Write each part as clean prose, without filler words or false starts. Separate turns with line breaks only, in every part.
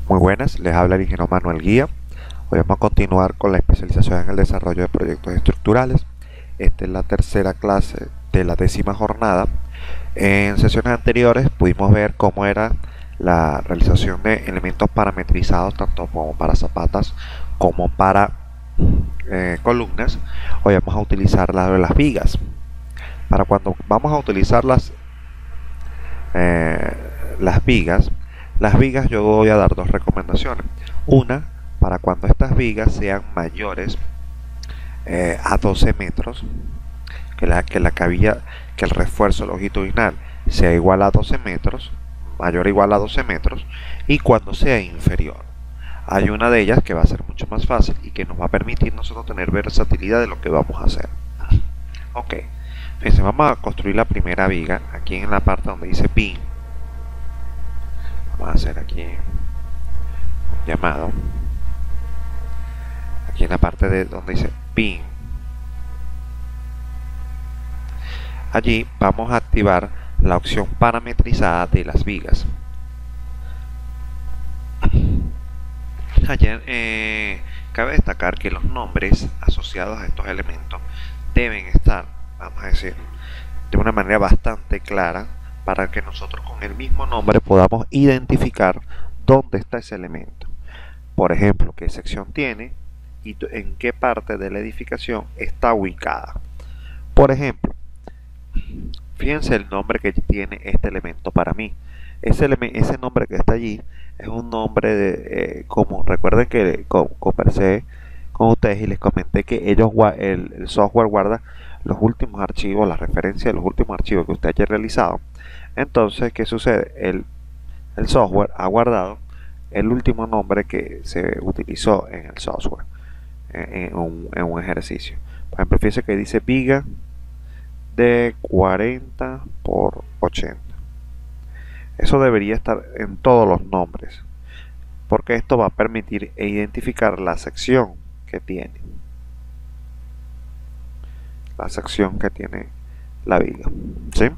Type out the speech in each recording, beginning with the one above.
Muy buenas, les habla el ingeniero Manuel Guía. Hoy vamos a continuar con la especialización en el desarrollo de proyectos estructurales. Esta es la tercera clase de la 10ª jornada. En sesiones anteriores pudimos ver cómo era la realización de elementos parametrizados, tanto como para zapatas como para columnas. Hoy vamos a utilizar las vigas. Para cuando vamos a utilizar las vigas yo voy a dar dos recomendaciones. Una, para cuando estas vigas sean mayores a 12 metros, que el refuerzo longitudinal sea igual a 12 metros, mayor o igual a 12 metros, y cuando sea inferior. Hay una de ellas que va a ser mucho más fácil y que nos va a permitir nosotros tener versatilidad de lo que vamos a hacer. Ok, fíjense, vamos a construir la primera viga aquí en la parte donde dice pin. Vamos a hacer aquí un llamado. Aquí en la parte de donde dice pin. Allí vamos a activar la opción parametrizada de las vigas. Allí, cabe destacar que los nombres asociados a estos elementos deben estar, vamos a decir, de una manera bastante clara para que nosotros con el mismo nombre podamos identificar dónde está ese elemento. Por ejemplo, qué sección tiene y en qué parte de la edificación está ubicada. Por ejemplo, fíjense el nombre que tiene este elemento para mí. Ese nombre que está allí es un nombre común. Recuerden que conversé con ustedes y les comenté que el software guarda los últimos archivos, la referencia de los últimos archivos que usted haya realizado. Entonces, ¿qué sucede? El software ha guardado el último nombre que se utilizó en el software, en un ejercicio. Por ejemplo, fíjense que dice viga de 40 por 80. Eso debería estar en todos los nombres, porque esto va a permitir identificar la sección que tiene. La viga, ¿sí?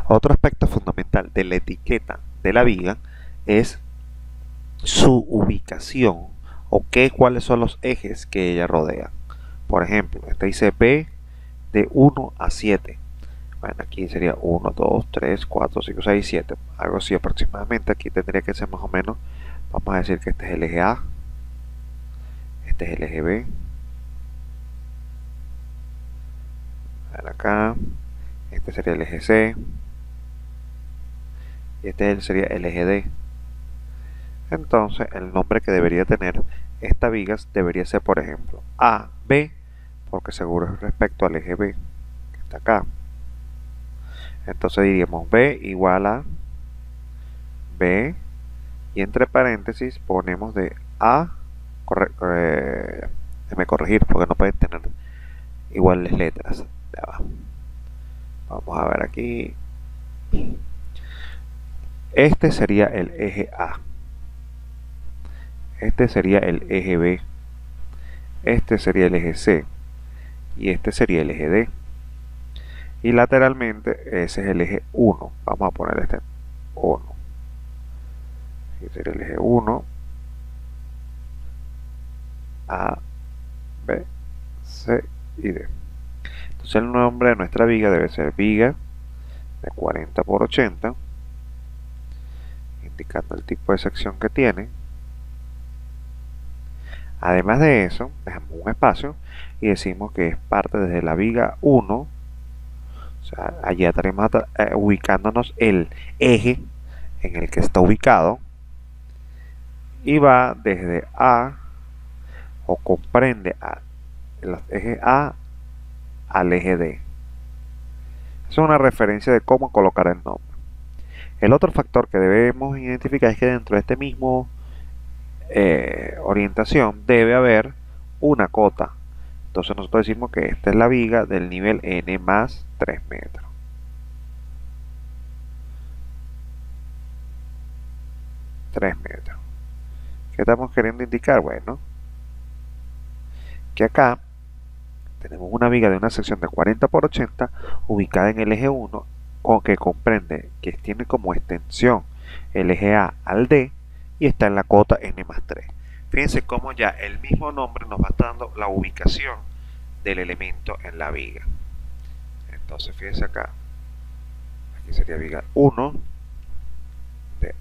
Otro aspecto fundamental de la etiqueta de la viga es su ubicación o cuáles son los ejes que ella rodea. Por ejemplo, esta dice B de 1 a 7. Bueno, aquí sería 1, 2, 3, 4, 5, 6, 7. Algo así aproximadamente. Aquí tendría que ser más o menos. Vamos a decir que este es el eje A. Este es el eje B. Acá. Este sería el eje C. Y este sería el eje D. Entonces, el nombre que debería tener esta viga debería ser, por ejemplo, AB, porque seguro es respecto al eje B, que está acá. Entonces diríamos B igual a B, y entre paréntesis ponemos de A, déjame corregir porque no pueden tener iguales letras de abajo. Vamos a ver aquí. Este sería el eje A. Este sería el eje B. Este sería el eje C. Y este sería el eje D. Y lateralmente ese es el eje 1. Vamos a poner este 1. Aquí sería el eje 1. A, B, C y D. Entonces el nombre de nuestra viga debe ser viga de 40 por 80, indicando el tipo de sección que tiene. Además de eso, dejamos un espacio y decimos que es parte desde la viga 1. O sea, allí estaremos ubicándonos el eje en el que está ubicado, y va desde A, o comprende el eje A al eje D. Es una referencia de cómo colocar el nombre. El otro factor que debemos identificar es que dentro de este mismo orientación debe haber una cota. Entonces nosotros decimos que esta es la viga del nivel N más 3 metros. ¿Qué estamos queriendo indicar? Bueno, que acá tenemos una viga de una sección de 40 por 80 ubicada en el eje 1, que comprende que tiene como extensión el eje A al D y está en la cota n+3. Fíjense cómo ya el mismo nombre nos va dando la ubicación del elemento en la viga. Entonces fíjense acá, aquí sería viga 1, de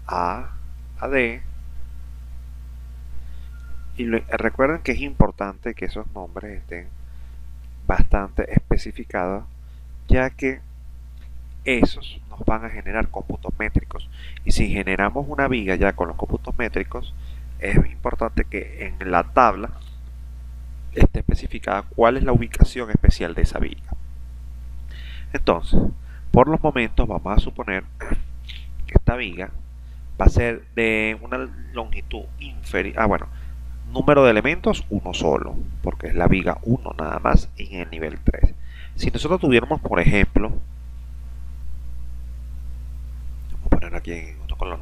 A a D. Y recuerden que es importante que esos nombres estén bastante especificados, ya que esos nos van a generar cómputos métricos. Y si generamos una viga ya con los cómputos métricos, es importante que en la tabla esté especificada cuál es la ubicación especial de esa viga. Entonces, por los momentos vamos a suponer que esta viga va a ser de una longitud inferior, bueno, número de elementos 1 solo, porque es la viga 1 nada más en el nivel 3. Si nosotros tuviéramos, por ejemplo, vamos a poner aquí en otro color,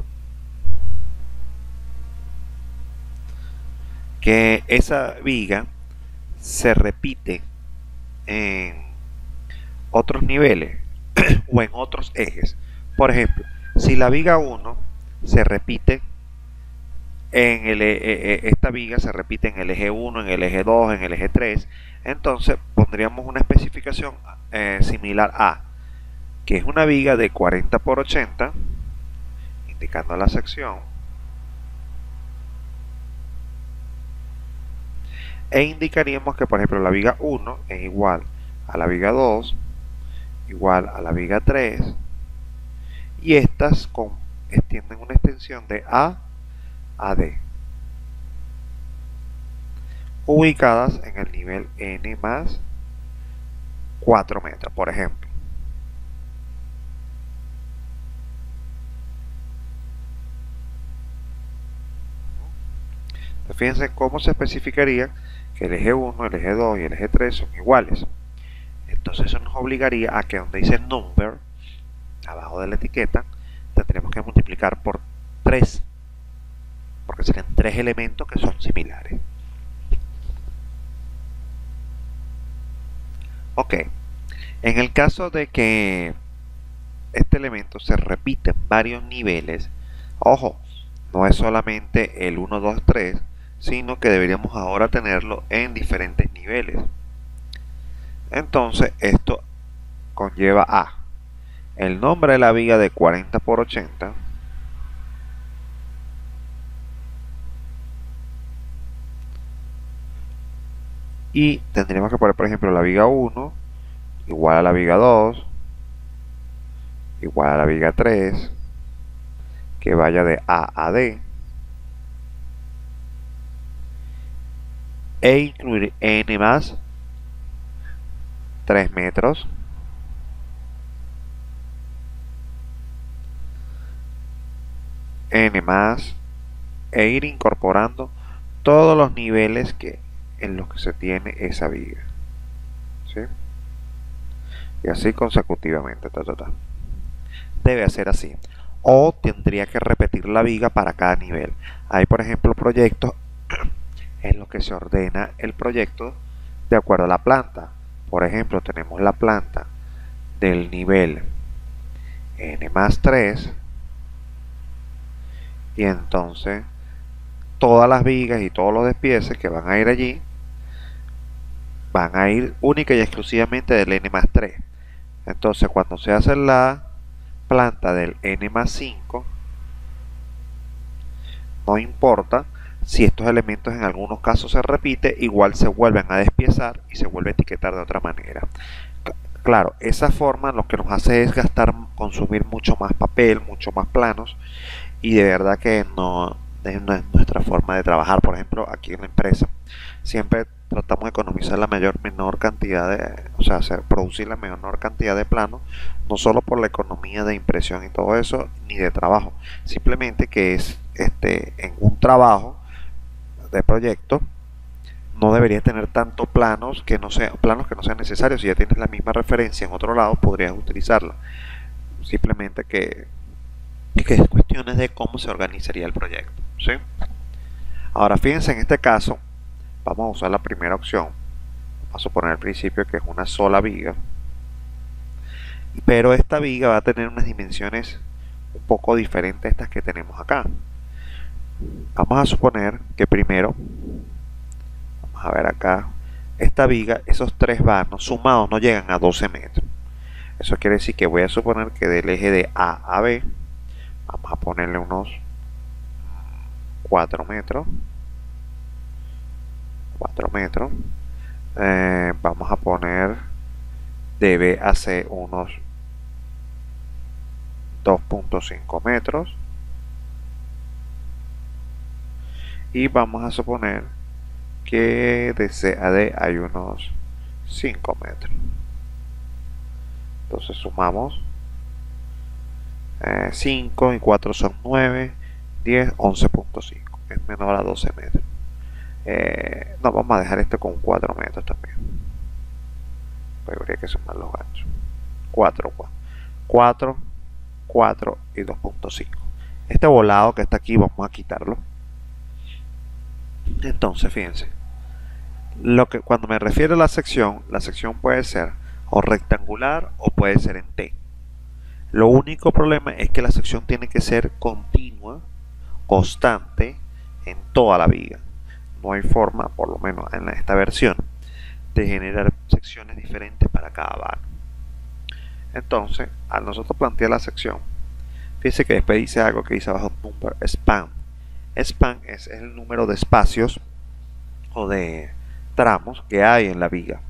que esa viga se repite en otros niveles o en otros ejes. Por ejemplo, si la viga 1 se repite en esta viga se repite en el eje 1, en el eje 2, en el eje 3, entonces pondríamos una especificación similar a que es una viga de 40 por 80, indicando la sección, e indicaríamos que, por ejemplo, la viga 1 es igual a la viga 2, igual a la viga 3, y estas tienen una extensión de A a D, ubicadas en el nivel n más 4 metros, por ejemplo. Entonces, fíjense cómo se especificaría que el eje 1, el eje 2 y el eje 3 son iguales. Entonces eso nos obligaría a que donde dice number, abajo de la etiqueta, tendremos que multiplicar por 3, porque serían 3 elementos que son similares. Ok, en el caso de que este elemento se repite en varios niveles, ojo, no es solamente el 1, 2, 3, sino que deberíamos ahora tenerlo en diferentes niveles. Entonces esto conlleva a el nombre de la viga de 40 por 80, y tendríamos que poner, por ejemplo, la viga 1 igual a la viga 2 igual a la viga 3, que vaya de A a D, e incluir n más 3 metros, n más, e ir incorporando todos los niveles en los que se tiene esa viga, ¿sí? Y así consecutivamente, debe ser así, o tendría que repetir la viga para cada nivel. Hay, por ejemplo, proyectos en los que se ordena el proyecto de acuerdo a la planta. Por ejemplo, tenemos la planta del nivel n más 3, y entonces todas las vigas y todos los despieces que van a ir allí van a ir única y exclusivamente del n más 3. Entonces, cuando se hace la planta del n más 5, no importa si estos elementos en algunos casos se repite, igual se vuelven a despiezar y se vuelve a etiquetar de otra manera. Claro, esa forma lo que nos hace es consumir mucho más papel, mucho más planos, y de verdad que no es nuestra forma de trabajar. Por ejemplo, aquí en la empresa siempre tratamos de economizar la menor cantidad producir la menor cantidad de planos, no solo por la economía de impresión y todo eso, ni de trabajo, simplemente que es en un trabajo de proyecto no deberías tener tantos planos que no sean necesarios. Si ya tienes la misma referencia en otro lado, podrías utilizarla. Simplemente que es cuestiones de cómo se organizaría el proyecto, ¿sí? Ahora fíjense, en este caso vamos a usar la primera opción. Vamos a suponer al principio que es una sola viga, pero esta viga va a tener unas dimensiones un poco diferentes a estas que tenemos acá. Vamos a suponer que primero, vamos a ver acá, esta viga, esos tres vanos sumados no llegan a 12 metros. Eso quiere decir que voy a suponer que del eje de A a B, vamos a ponerle unos 4 metros. 4 metros. Vamos a poner de B a C unos 2.5 metros. Y vamos a suponer que de C a D hay unos 5 metros. Entonces sumamos 5 y 4 son 9, 10, 11.5. Es menor a 12 metros. No, vamos a dejar esto con 4 metros también. Pues habría que sumar los ganchos. 4, 4, 4 y 2.5. Este volado que está aquí vamos a quitarlo. Entonces, fíjense. Cuando me refiero a la sección puede ser o rectangular o puede ser en T. Lo único problema es que la sección tiene que ser continua, constante en toda la viga. No hay forma, por lo menos en esta versión, de generar secciones diferentes para cada vano. Entonces, al nosotros plantear la sección, fíjense que después dice algo que dice abajo number span. Span es el número de espacios o de tramos que hay en la viga.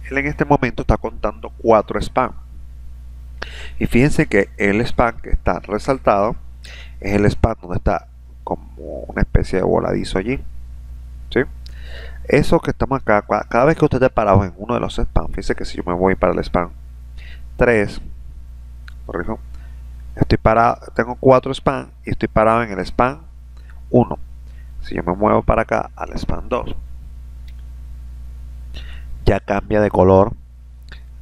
Él en este momento está contando 4 span. Y fíjense que el span que está resaltado es el span donde está como una especie de voladizo allí. ¿Sí? Eso que estamos acá, cada vez que usted esté parado en uno de los spans, fíjense que si yo me voy para el span 3, corrijo, estoy parado, tengo 4 spans y estoy parado en el span 1. Si yo me muevo para acá al span 2, ya cambia de color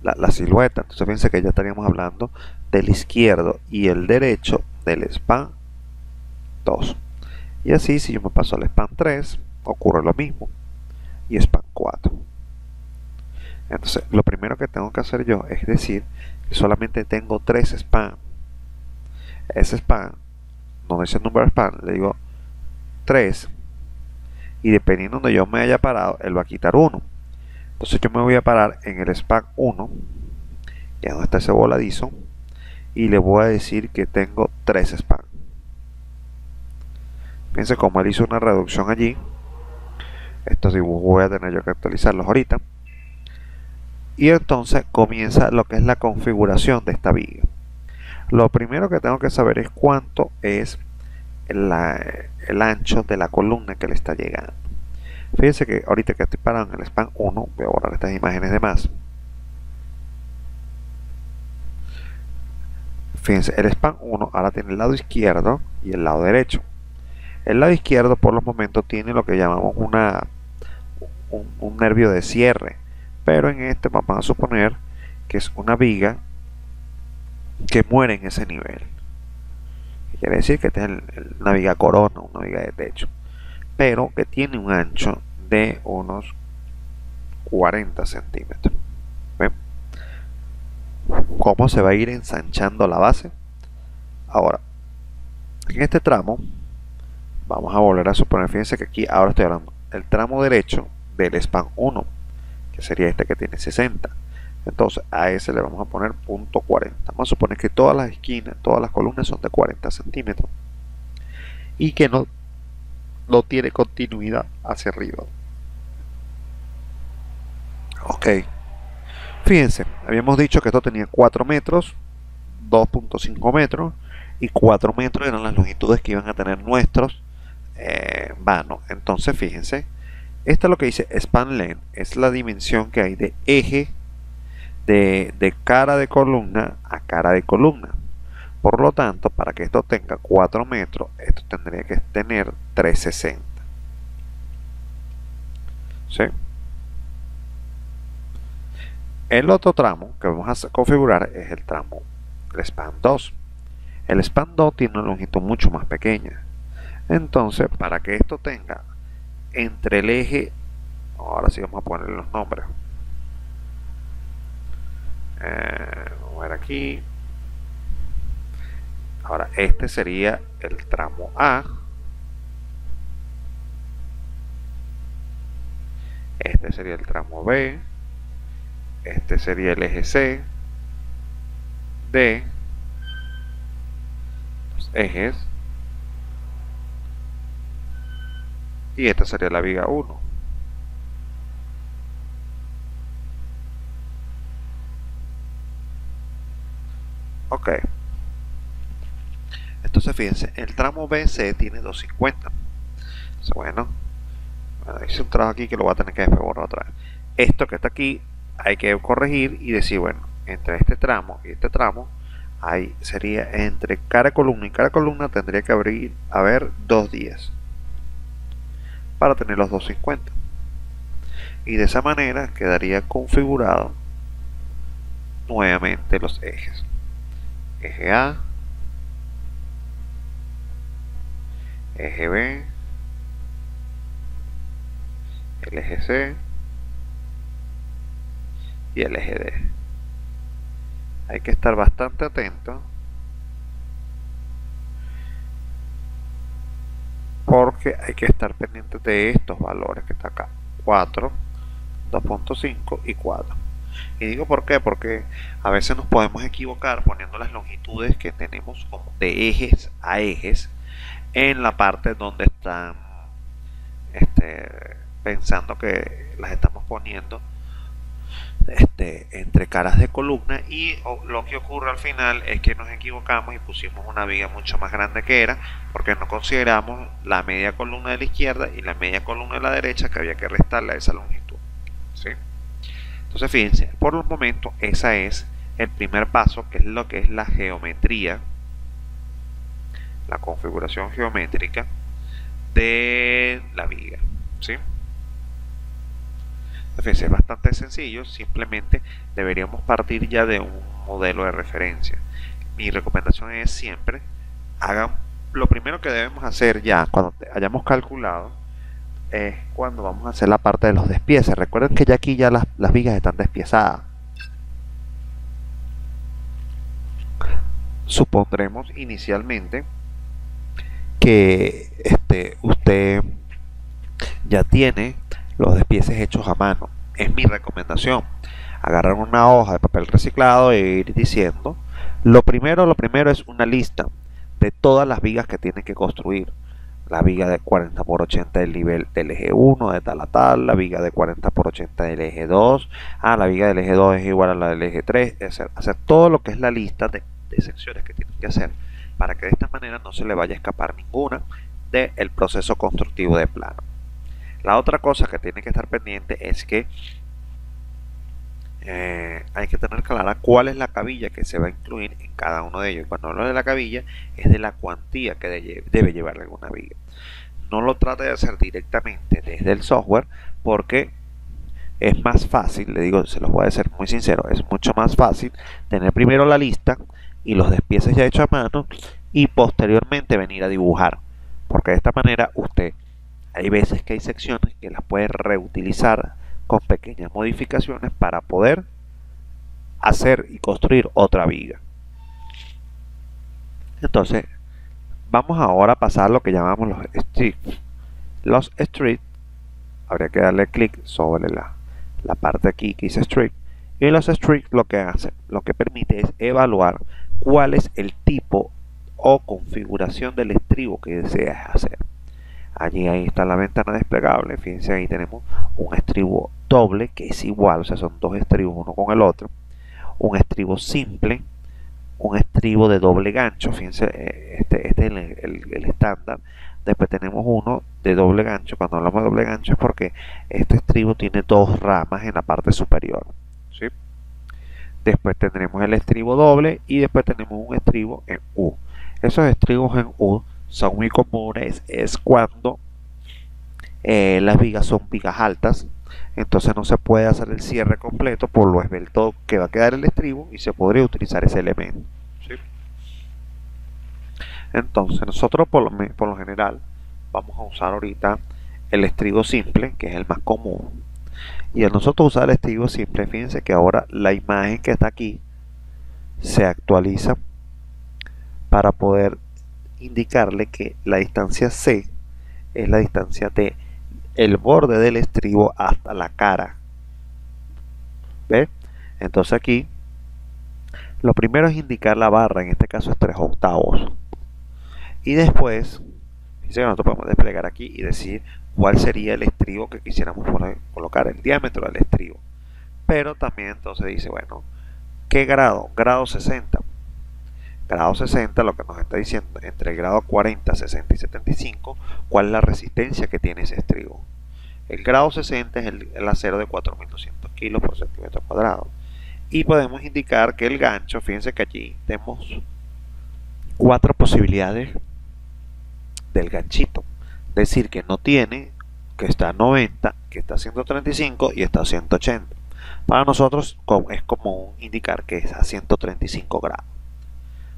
la silueta. Entonces fíjense que ya estaríamos hablando del izquierdo y el derecho del span 2. Y así, si yo me paso al span 3, ocurre lo mismo. Y span 4. Entonces, lo primero que tengo que hacer yo es decir que solamente tengo 3 span. Ese span, no dice el número de span, le digo 3. Y dependiendo de donde yo me haya parado, él va a quitar 1. Entonces yo me voy a parar en el span 1, que es donde está ese voladizo, y le voy a decir que tengo 3 span. Fíjense cómo él hizo una reducción allí. Estos dibujos voy a tener yo que actualizarlos ahorita. Y entonces comienza lo que es la configuración de esta viga. Lo primero que tengo que saber es cuánto es el ancho de la columna que le está llegando. Fíjense que ahorita que estoy parado en el span 1, voy a borrar estas imágenes de más. Fíjense, el span 1 ahora tiene el lado izquierdo y el lado derecho. El lado izquierdo por los momentos tiene lo que llamamos un nervio de cierre, pero en este vamos a suponer que es una viga que muere en ese nivel. Quiere decir que esta es una viga corona, una viga de techo, pero que tiene un ancho de unos 40 centímetros. ¿Ven cómo se va a ir ensanchando la base? Ahora, en este tramo vamos a volver a suponer, fíjense que aquí ahora estoy hablando el tramo derecho del span 1, que sería este que tiene 60. Entonces a ese le vamos a poner punto 40. Vamos a suponer que todas las esquinas, todas las columnas son de 40 centímetros y que no tiene continuidad hacia arriba. Ok, fíjense, habíamos dicho que esto tenía 4 metros, 2.5 metros y 4 metros eran las longitudes que iban a tener nuestros vanos. Entonces fíjense, esta es lo que dice span length, es la dimensión que hay de eje de cara de columna a cara de columna. Por lo tanto, para que esto tenga 4 metros, esto tendría que tener 360. ¿Sí? El otro tramo que vamos a configurar es el tramo, el span 2. El span 2 tiene una longitud mucho más pequeña. Entonces, para que esto tenga entre el eje, ahora sí vamos a ponerle los nombres. Vamos a ver aquí. Ahora, este sería el tramo A, este sería el tramo B, este sería el eje C, D, los ejes, y esta sería la viga 1. Ok. Entonces fíjense, el tramo BC tiene 250. Entonces, bueno, hice un trabajo aquí que lo voy a tener que después borrar otra vez. Esto que está aquí hay que corregir y decir, bueno, entre este tramo y este tramo, ahí sería entre cada columna y cada columna tendría que haber 2 días para tener los 250. Y de esa manera quedaría configurado nuevamente los ejes. Eje A, eje B, el eje C y el eje D. Hay que estar bastante atento porque hay que estar pendiente de estos valores que está acá: 4, 2.5 y 4. Y digo por qué, porque a veces nos podemos equivocar poniendo las longitudes que tenemos como de ejes a ejes en la parte donde están pensando que las estamos poniendo entre caras de columna, y lo que ocurre al final es que nos equivocamos y pusimos una viga mucho más grande que era, porque no consideramos la media columna de la izquierda y la media columna de la derecha que había que restarle a esa longitud, ¿sí? Entonces fíjense, por el momento ese es el primer paso, que es lo que es la geometría, la configuración geométrica de la viga, ¿sí? Fíjense, es bastante sencillo, simplemente deberíamos partir ya de un modelo de referencia. Mi recomendación es siempre, hagan lo primero que debemos hacer ya cuando hayamos calculado, es cuando vamos a hacer la parte de los despieces. Recuerden que ya aquí ya las vigas están despiezadas. Supondremos inicialmente que usted ya tiene los despieces hechos a mano. Es mi recomendación agarrar una hoja de papel reciclado e ir diciendo lo primero es una lista de todas las vigas que tienen que construir. La viga de 40 por 80 del nivel del eje 1 de tal a tal, la viga de 40 por 80 del eje 2, la viga del eje 2 es igual a la del eje 3, hacer todo lo que es la lista de secciones que tienen que hacer, para que de esta manera no se le vaya a escapar ninguna del proceso constructivo de plano. La otra cosa que tiene que estar pendiente es que hay que tener clara cuál es la cabilla que se va a incluir en cada uno de ellos. Cuando hablo de la cabilla, es de la cuantía que debe llevar alguna viga. No lo trate de hacer directamente desde el software, porque es más fácil, le digo, se los voy a decir muy sincero, es mucho más fácil tener primero la lista y los despieces ya hechos a mano y posteriormente venir a dibujar, porque de esta manera usted, hay veces que hay secciones que las puede reutilizar con pequeñas modificaciones para poder hacer y construir otra viga. Entonces vamos ahora a pasar lo que llamamos los strips. Los strips, habría que darle clic sobre la parte aquí que dice strip, y los strips lo que permite es evaluar cuál es el tipo o configuración del estribo que deseas hacer. Allí ahí está la ventana desplegable. Fíjense, ahí tenemos un estribo doble que es igual, o sea, son dos estribos uno con el otro, un estribo simple, un estribo de doble gancho. Fíjense, este es el estándar. Después tenemos uno de doble gancho. Cuando hablamos de doble gancho es porque este estribo tiene dos ramas en la parte superior, ¿sí? Después tendremos el estribo doble y después tenemos un estribo en U. Esos estribos en U son muy comunes, es cuando las vigas son vigas altas, entonces no se puede hacer el cierre completo por lo esbelto que va a quedar el estribo y se podría utilizar ese elemento, ¿sí? Entonces nosotros por lo general vamos a usar ahorita el estribo simple, que es el más común. Y al nosotros usar el estribo simple, fíjense que ahora la imagen que está aquí se actualiza para poder indicarle que la distancia C es la distancia de el borde del estribo hasta la cara. ¿Ve? Entonces aquí lo primero es indicar la barra, en este caso es 3/8. Y después, fíjense que nosotros podemos desplegar aquí y decir cuál sería el estribo que quisiéramos colocar, el diámetro del estribo. Pero también entonces dice, bueno, ¿qué grado? Grado 60. Grado 60 lo que nos está diciendo, entre el grado 40, 60 y 75, cuál es la resistencia que tiene ese estribo. El grado 60 es el acero de 4200 kilos por centímetro cuadrado. Y podemos indicar que el gancho, fíjense que allí tenemos 4 posibilidades del ganchito. Decir que no tiene, que está a 90, que está a 135 y está a 180. Para nosotros es común indicar que es a 135 grados.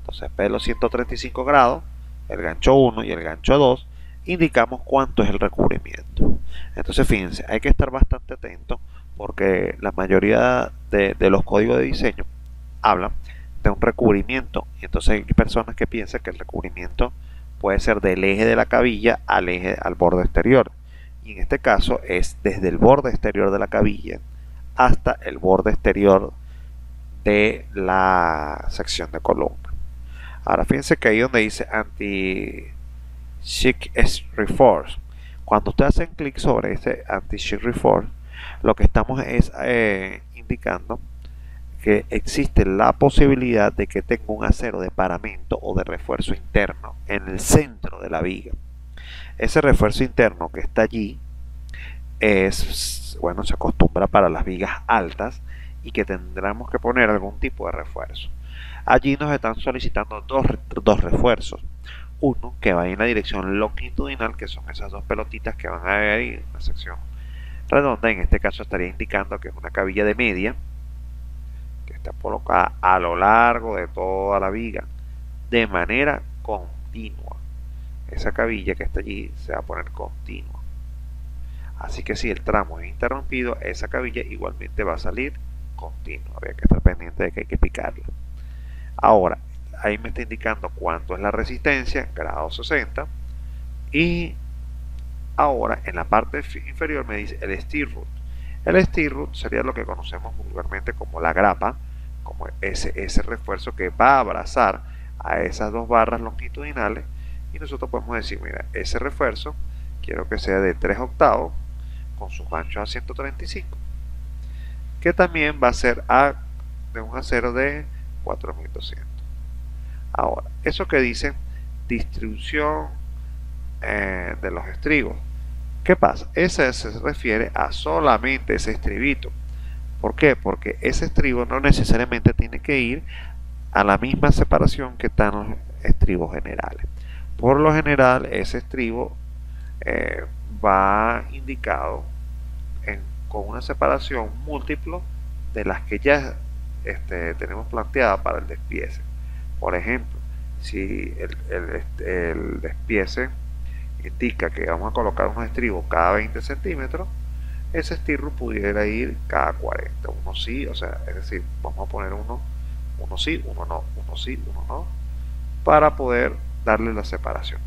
Entonces, de los 135 grados, el gancho 1 y el gancho 2, indicamos cuánto es el recubrimiento. Entonces, fíjense, hay que estar bastante atento porque la mayoría de los códigos de diseño hablan de un recubrimiento. Y entonces hay personas que piensan que el recubrimiento puede ser del eje de la cabilla al borde exterior. Y en este caso es desde el borde exterior de la cabilla hasta el borde exterior de la sección de columna. Ahora fíjense que ahí donde dice Anti-Shear Reinforce, cuando ustedes hacen clic sobre ese Anti-Shear Reinforce, lo que estamos es indicando que existe la posibilidad de que tenga un acero de paramento o de refuerzo interno en el centro de la viga. Ese refuerzo interno que está allí es, bueno, se acostumbra para las vigas altas y que tendremos que poner algún tipo de refuerzo. Allí nos están solicitando dos refuerzos. Uno que va en la dirección longitudinal, que son esas dos pelotitas que van a ver ahí en una sección redonda. En este caso estaría indicando que es una cabilla de media que está colocada a lo largo de toda la viga de manera continua. Esa cabilla que está allí se va a poner continua. Así que si el tramo es interrumpido, esa cabilla igualmente va a salir continua. Habría que estar pendiente de que hay que picarla. Ahora, ahí me está indicando cuánto es la resistencia, grado 60. Y ahora en la parte inferior me dice el steel root. El steel root sería lo que conocemos vulgarmente como la grapa, como ese refuerzo que va a abrazar a esas dos barras longitudinales. Y nosotros podemos decir, mira, ese refuerzo quiero que sea de 3/8 con sus ganchos a 135, que también va a ser de un acero de 4200. Ahora, eso que dice distribución de los estribos, ¿qué pasa? Ese se refiere a solamente ese estribito. ¿Por qué? Porque ese estribo no necesariamente tiene que ir a la misma separación que están los estribos generales. Por lo general, ese estribo va indicado con una separación múltiplo de las que ya tenemos planteada para el despiece. Por ejemplo, si el despiece indica que vamos a colocar unos estribos cada 20 centímetros, ese estirro pudiera ir cada 40, uno sí, o sea, es decir, vamos a poner uno sí, uno no, uno sí, uno no, para poder darle la separación.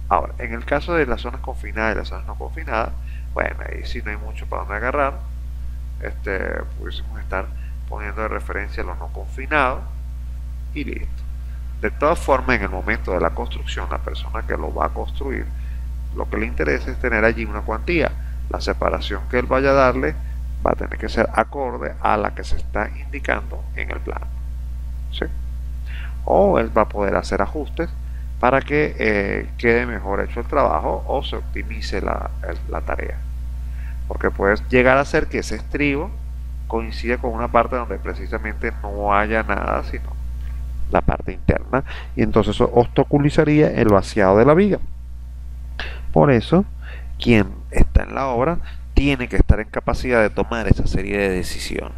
Ahora, en el caso de las zonas confinadas y las zonas no confinadas, bueno, ahí sí no hay mucho para donde agarrar. Pudiésemos estar poniendo de referencia los no confinados y listo. De todas formas, en el momento de la construcción, la persona que lo va a construir, lo que le interesa es tener allí una cuantía. La separación que él vaya a darle va a tener que ser acorde a la que se está indicando en el plano, ¿sí? O él va a poder hacer ajustes para que quede mejor hecho el trabajo o se optimice la tarea, porque puede llegar a ser que ese estribo coincide con una parte donde precisamente no haya nada sino la parte interna, y entonces eso obstaculizaría el vaciado de la viga. Por eso quien está en la obra tiene que estar en capacidad de tomar esa serie de decisiones.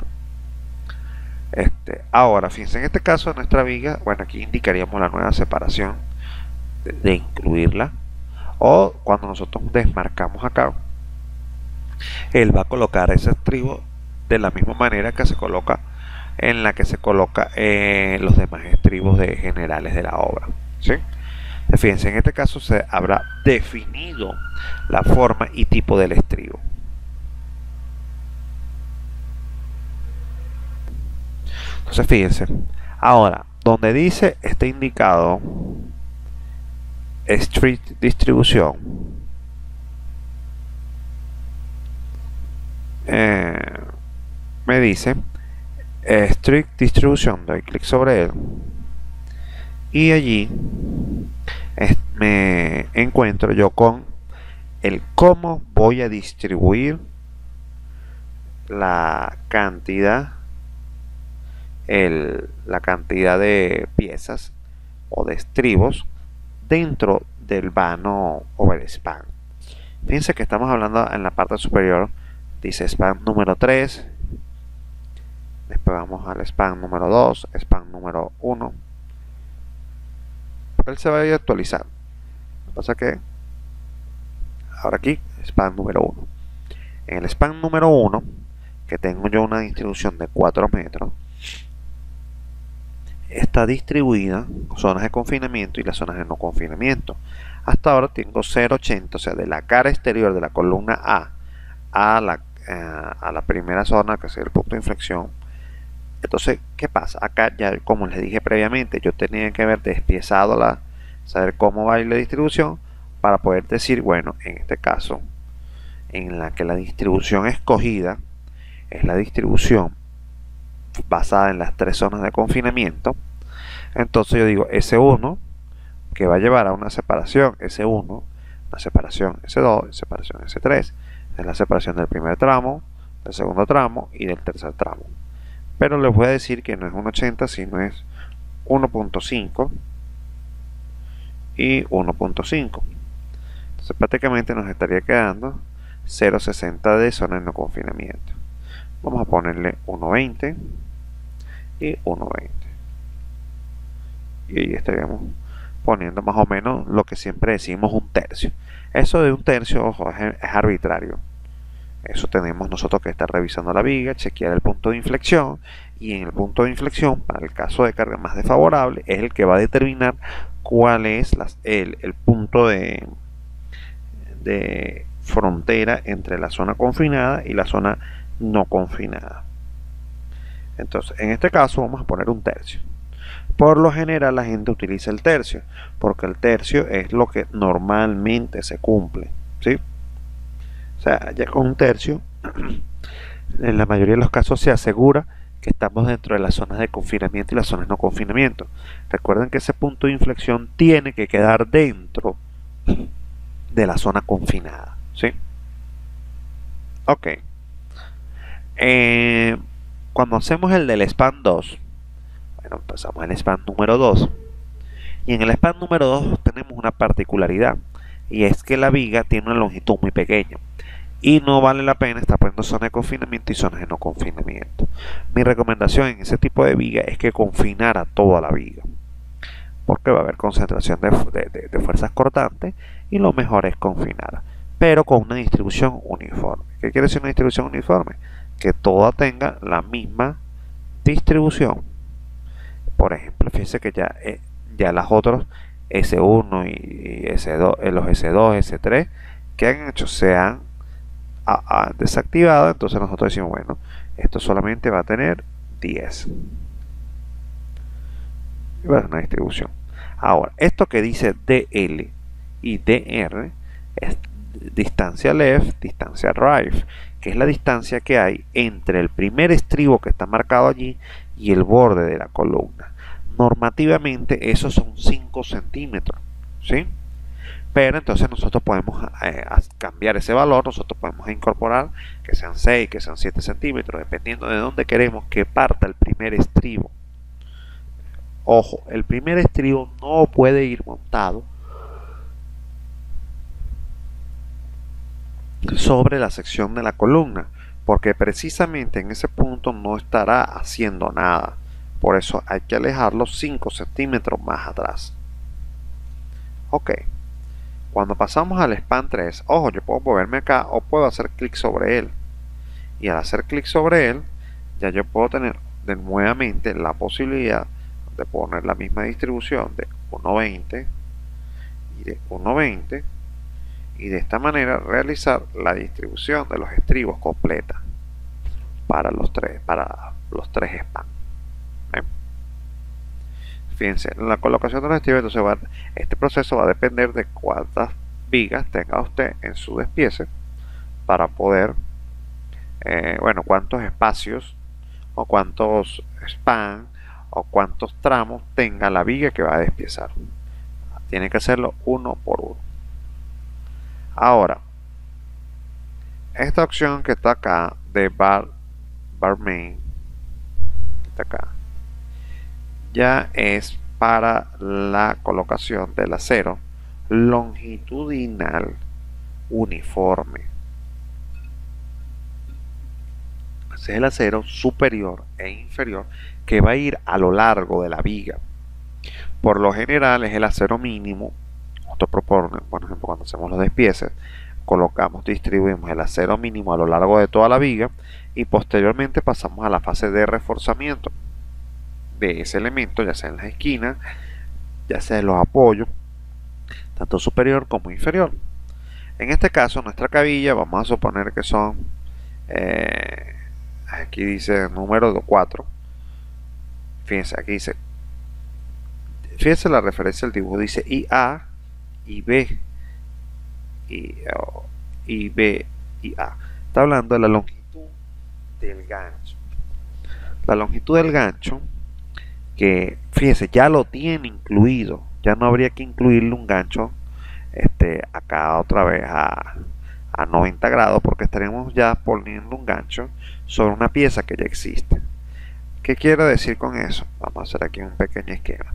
Ahora, fíjense, en este caso de nuestra viga, bueno, aquí indicaríamos la nueva separación de incluirla, o cuando nosotros desmarcamos acá, él va a colocar ese estribo de la misma manera que se coloca en la que se coloca los demás estribos generales de la obra, ¿sí? Fíjense, en este caso se habrá definido la forma y tipo del estribo. Entonces fíjense, ahora donde dice está indicado strict distribución, me dice strict distribution, doy clic sobre él y allí me encuentro yo con el cómo voy a distribuir la cantidad la cantidad de piezas o de estribos dentro del vano overspan. Fíjense que estamos hablando en la parte superior, dice span número 3, después vamos al span número 2, span número 1. Él se va a ir actualizando. Lo que pasa que ahora aquí, span número 1. En el span número 1, que tengo yo una distribución de 4 metros, está distribuida zonas de confinamiento y las zonas de no confinamiento. Hasta ahora tengo 0,80, o sea, de la cara exterior de la columna a la primera zona, que es el punto de inflexión. Entonces, ¿qué pasa? Acá ya, como les dije previamente, yo tenía que haber despiezado saber cómo va a ir la distribución para poder decir, bueno, en este caso, en la que la distribución escogida es la distribución basada en las 3 zonas de confinamiento, entonces yo digo S1 que va a llevar a una separación S1, una separación S2, separación S3, es la separación del primer tramo, del segundo tramo y del tercer tramo. Pero les voy a decir que no es 1,80 sino es 1,5 y 1,5. Entonces prácticamente nos estaría quedando 0,60 de zona de no confinamiento. Vamos a ponerle 1,20 y 1,20. Y ahí estaríamos poniendo más o menos lo que siempre decimos, un tercio. Eso de un tercio, ojo, es arbitrario. Eso tenemos nosotros que estar revisando la viga, chequear el punto de inflexión, y en el punto de inflexión, para el caso de carga más desfavorable, es el que va a determinar cuál es el punto de frontera entre la zona confinada y la zona no confinada. Entonces, en este caso vamos a poner un tercio. Por lo general la gente utiliza el tercio, porque el tercio es lo que normalmente se cumple, ¿sí? O sea, ya con un tercio, en la mayoría de los casos se asegura que estamos dentro de las zonas de confinamiento y las zonas no confinamiento. Recuerden que ese punto de inflexión tiene que quedar dentro de la zona confinada, ¿sí? Ok. Cuando hacemos el del span 2, bueno, pasamos al span número 2. Y en el span número 2 tenemos una particularidad, y es que la viga tiene una longitud muy pequeña y no vale la pena estar poniendo zonas de confinamiento y zonas de no confinamiento. Mi recomendación en ese tipo de viga es que confinara toda la viga, porque va a haber concentración de fuerzas cortantes, y lo mejor es confinar, pero con una distribución uniforme. ¿Qué quiere decir una distribución uniforme? Que toda tenga la misma distribución. Por ejemplo, fíjense que ya las otras S1 y S2, los S2, S3 que han hecho se han desactivado. Entonces nosotros decimos, bueno, esto solamente va a tener 10 y va a ser una distribución. Ahora, esto que dice DL y DR es distancia left, distancia right, que es la distancia que hay entre el primer estribo que está marcado allí y el borde de la columna. Normativamente esos son 5 centímetros, ¿sí? Pero entonces nosotros podemos cambiar ese valor, nosotros podemos incorporar que sean 6, que sean 7 centímetros, dependiendo de dónde queremos que parta el primer estribo. Ojo, el primer estribo no puede ir montado sobre la sección de la columna, porque precisamente en ese punto no estará haciendo nada. Por eso hay que alejarlo 5 centímetros más atrás. Ok. Cuando pasamos al span 3, ojo, yo puedo moverme acá o puedo hacer clic sobre él. Y al hacer clic sobre él, ya yo puedo tener de nuevamente la posibilidad de poner la misma distribución de 1,20 y de 1,20 y de esta manera realizar la distribución de los estribos completa para los tres spans. ¿Ven? Fíjense, la colocación de los estribos, entonces este proceso va a depender de cuántas vigas tenga usted en su despiece para poder, bueno, cuántos espacios o cuántos spans o cuántos tramos tenga la viga que va a despiezar. Tiene que hacerlo uno por uno. Ahora, esta opción que está acá de bar main, que está acá, ya es para la colocación del acero longitudinal uniforme. Ese es el acero superior e inferior que va a ir a lo largo de la viga. Por lo general es el acero mínimo. Nosotros proponemos, por ejemplo, cuando hacemos los despieces, distribuimos el acero mínimo a lo largo de toda la viga y posteriormente pasamos a la fase de reforzamiento de ese elemento, ya sea en las esquinas, ya sea en los apoyos, tanto superior como inferior. En este caso, nuestra cabilla, vamos a suponer que son, aquí dice número 4. Fíjense, aquí dice, fíjense la referencia al dibujo, dice IA y B y B y A. Está hablando de la longitud del gancho. La longitud del gancho, que fíjense, ya lo tiene incluido, ya no habría que incluirle un gancho acá otra vez a 90 grados, porque estaremos ya poniendo un gancho sobre una pieza que ya existe. ¿Qué quiero decir con eso? Vamos a hacer aquí un pequeño esquema.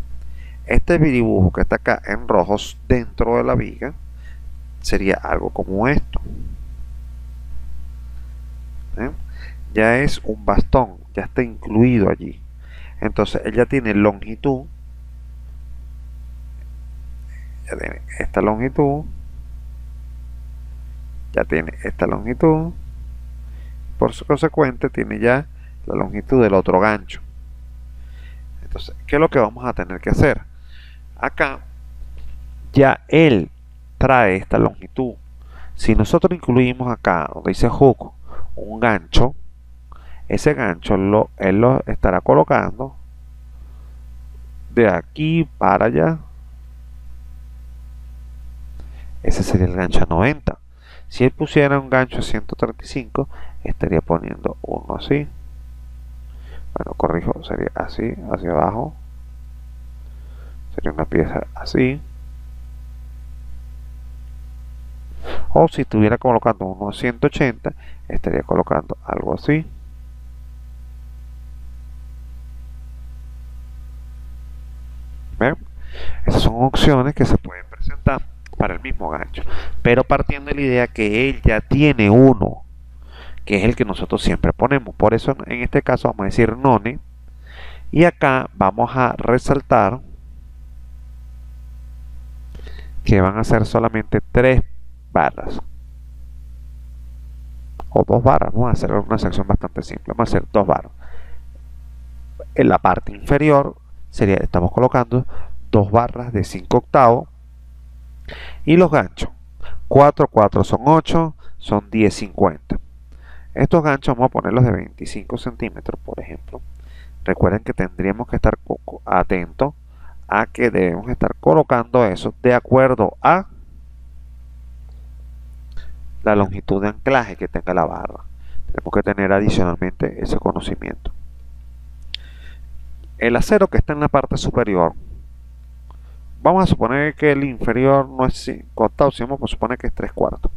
Este dibujo que está acá en rojos dentro de la viga sería algo como esto. ¿Ven? Ya es un bastón, ya está incluido allí. Entonces él ya tiene longitud, ya tiene esta longitud, ya tiene esta longitud, por consecuente tiene ya la longitud del otro gancho. Entonces, ¿qué es lo que vamos a tener que hacer? Acá ya él trae esta longitud. Si nosotros incluimos acá donde dice hook un gancho, ese gancho él lo estará colocando de aquí para allá. Ese sería el gancho a 90. Si él pusiera un gancho a 135, estaría poniendo uno así. Bueno, corrijo, sería así, hacia abajo. Sería una pieza así. O si estuviera colocando uno a 180, estaría colocando algo así. ¿Ven? Esas son opciones que se pueden presentar para el mismo gancho, pero partiendo de la idea que él ya tiene uno, que es el que nosotros siempre ponemos. Por eso en este caso vamos a decir none, y acá vamos a resaltar que van a ser solamente 3 barras o 2 barras. Vamos a hacer una sección bastante simple, vamos a hacer 2 barras. En la parte inferior estamos colocando 2 barras de 5 octavos. Y los ganchos, 4, 4 son 8, son 10, 50. Estos ganchos vamos a ponerlos de 25 centímetros, por ejemplo. Recuerden que tendríamos que estar atentos a que debemos estar colocando eso de acuerdo a la longitud de anclaje que tenga la barra. Tenemos que tener adicionalmente ese conocimiento. El acero que está en la parte superior, vamos a suponer que el inferior no es 5 octavos, sino vamos a suponer que es 3/4.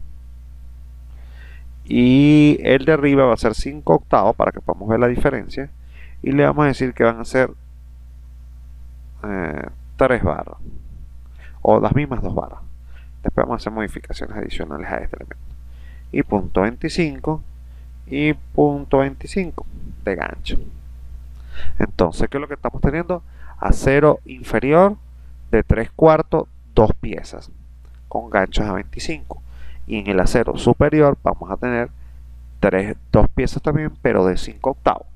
Y el de arriba va a ser 5 octavos para que podamos ver la diferencia. Y le vamos a decir que van a ser 3 barras. O las mismas 2 barras. Después vamos a hacer modificaciones adicionales a este elemento. Y punto 25 y punto 25 de gancho. Entonces, ¿qué es lo que estamos teniendo? Acero inferior de 3/4, 2 piezas con ganchos a 25. Y en el acero superior vamos a tener 2 piezas también, pero de 5 octavos.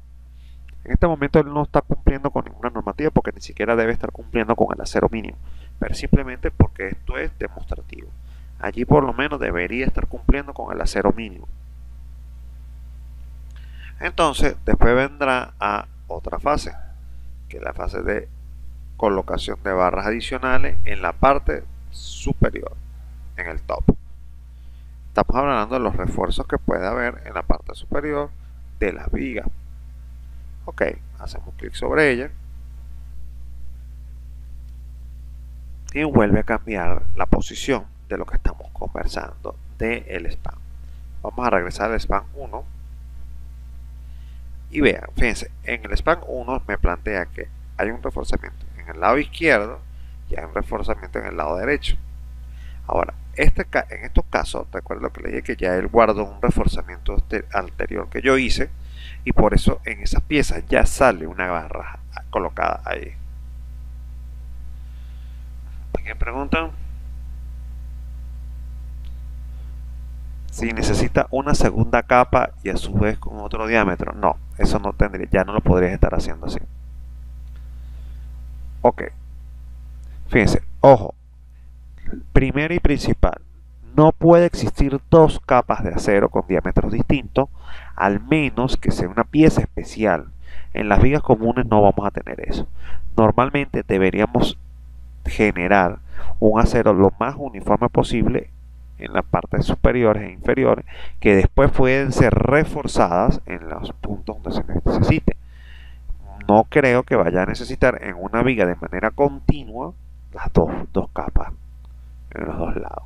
En este momento él no está cumpliendo con ninguna normativa porque ni siquiera debe estar cumpliendo con el acero mínimo, pero simplemente porque esto es demostrativo. Allí por lo menos debería estar cumpliendo con el acero mínimo. Entonces después vendrá a otra fase, que es la fase de colocación de barras adicionales en la parte superior, en el top. Estamos hablando de los refuerzos que puede haber en la parte superior de las vigas. Ok, hacemos clic sobre ella y vuelve a cambiar la posición de lo que estamos conversando del span. Vamos a regresar al span 1 y vean, fíjense, en el span 1 me plantea que hay un reforzamiento en el lado izquierdo y hay un reforzamiento en el lado derecho. Ahora, en estos casos, recuerden lo que le dije, que ya él guardó un reforzamiento anterior que yo hice y por eso en esas piezas ya sale una barra colocada ahí. ¿Alguien pregunta? Si necesita una segunda capa y a su vez con otro diámetro, no, eso no tendría, ya no lo podrías estar haciendo así. Ok, fíjense, ojo, primero y principal, no puede existir dos capas de acero con diámetros distintos, al menos que sea una pieza especial. En las vigas comunes no vamos a tener eso. Normalmente deberíamos generar un acero lo más uniforme posible en las partes superiores e inferiores, que después pueden ser reforzadas en los puntos donde se necesite. No creo que vaya a necesitar en una viga de manera continua las dos capas en los dos lados,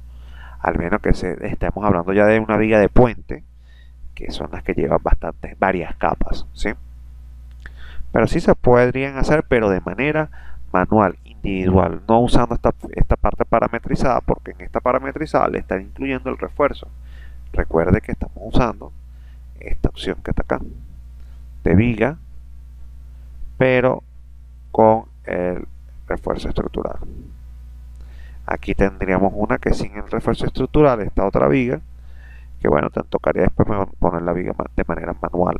al menos que estemos hablando ya de una viga de puente, que son las que llevan varias capas, ¿sí? Pero sí se podrían hacer, pero de manera manual, individual, no usando esta parte parametrizada, porque en esta parametrizada le están incluyendo el refuerzo. Recuerde que estamos usando esta opción que está acá, de viga, pero con el refuerzo estructural. Aquí tendríamos una que sin el refuerzo estructural, esta otra viga, que bueno, te tocaría después poner la viga de manera manual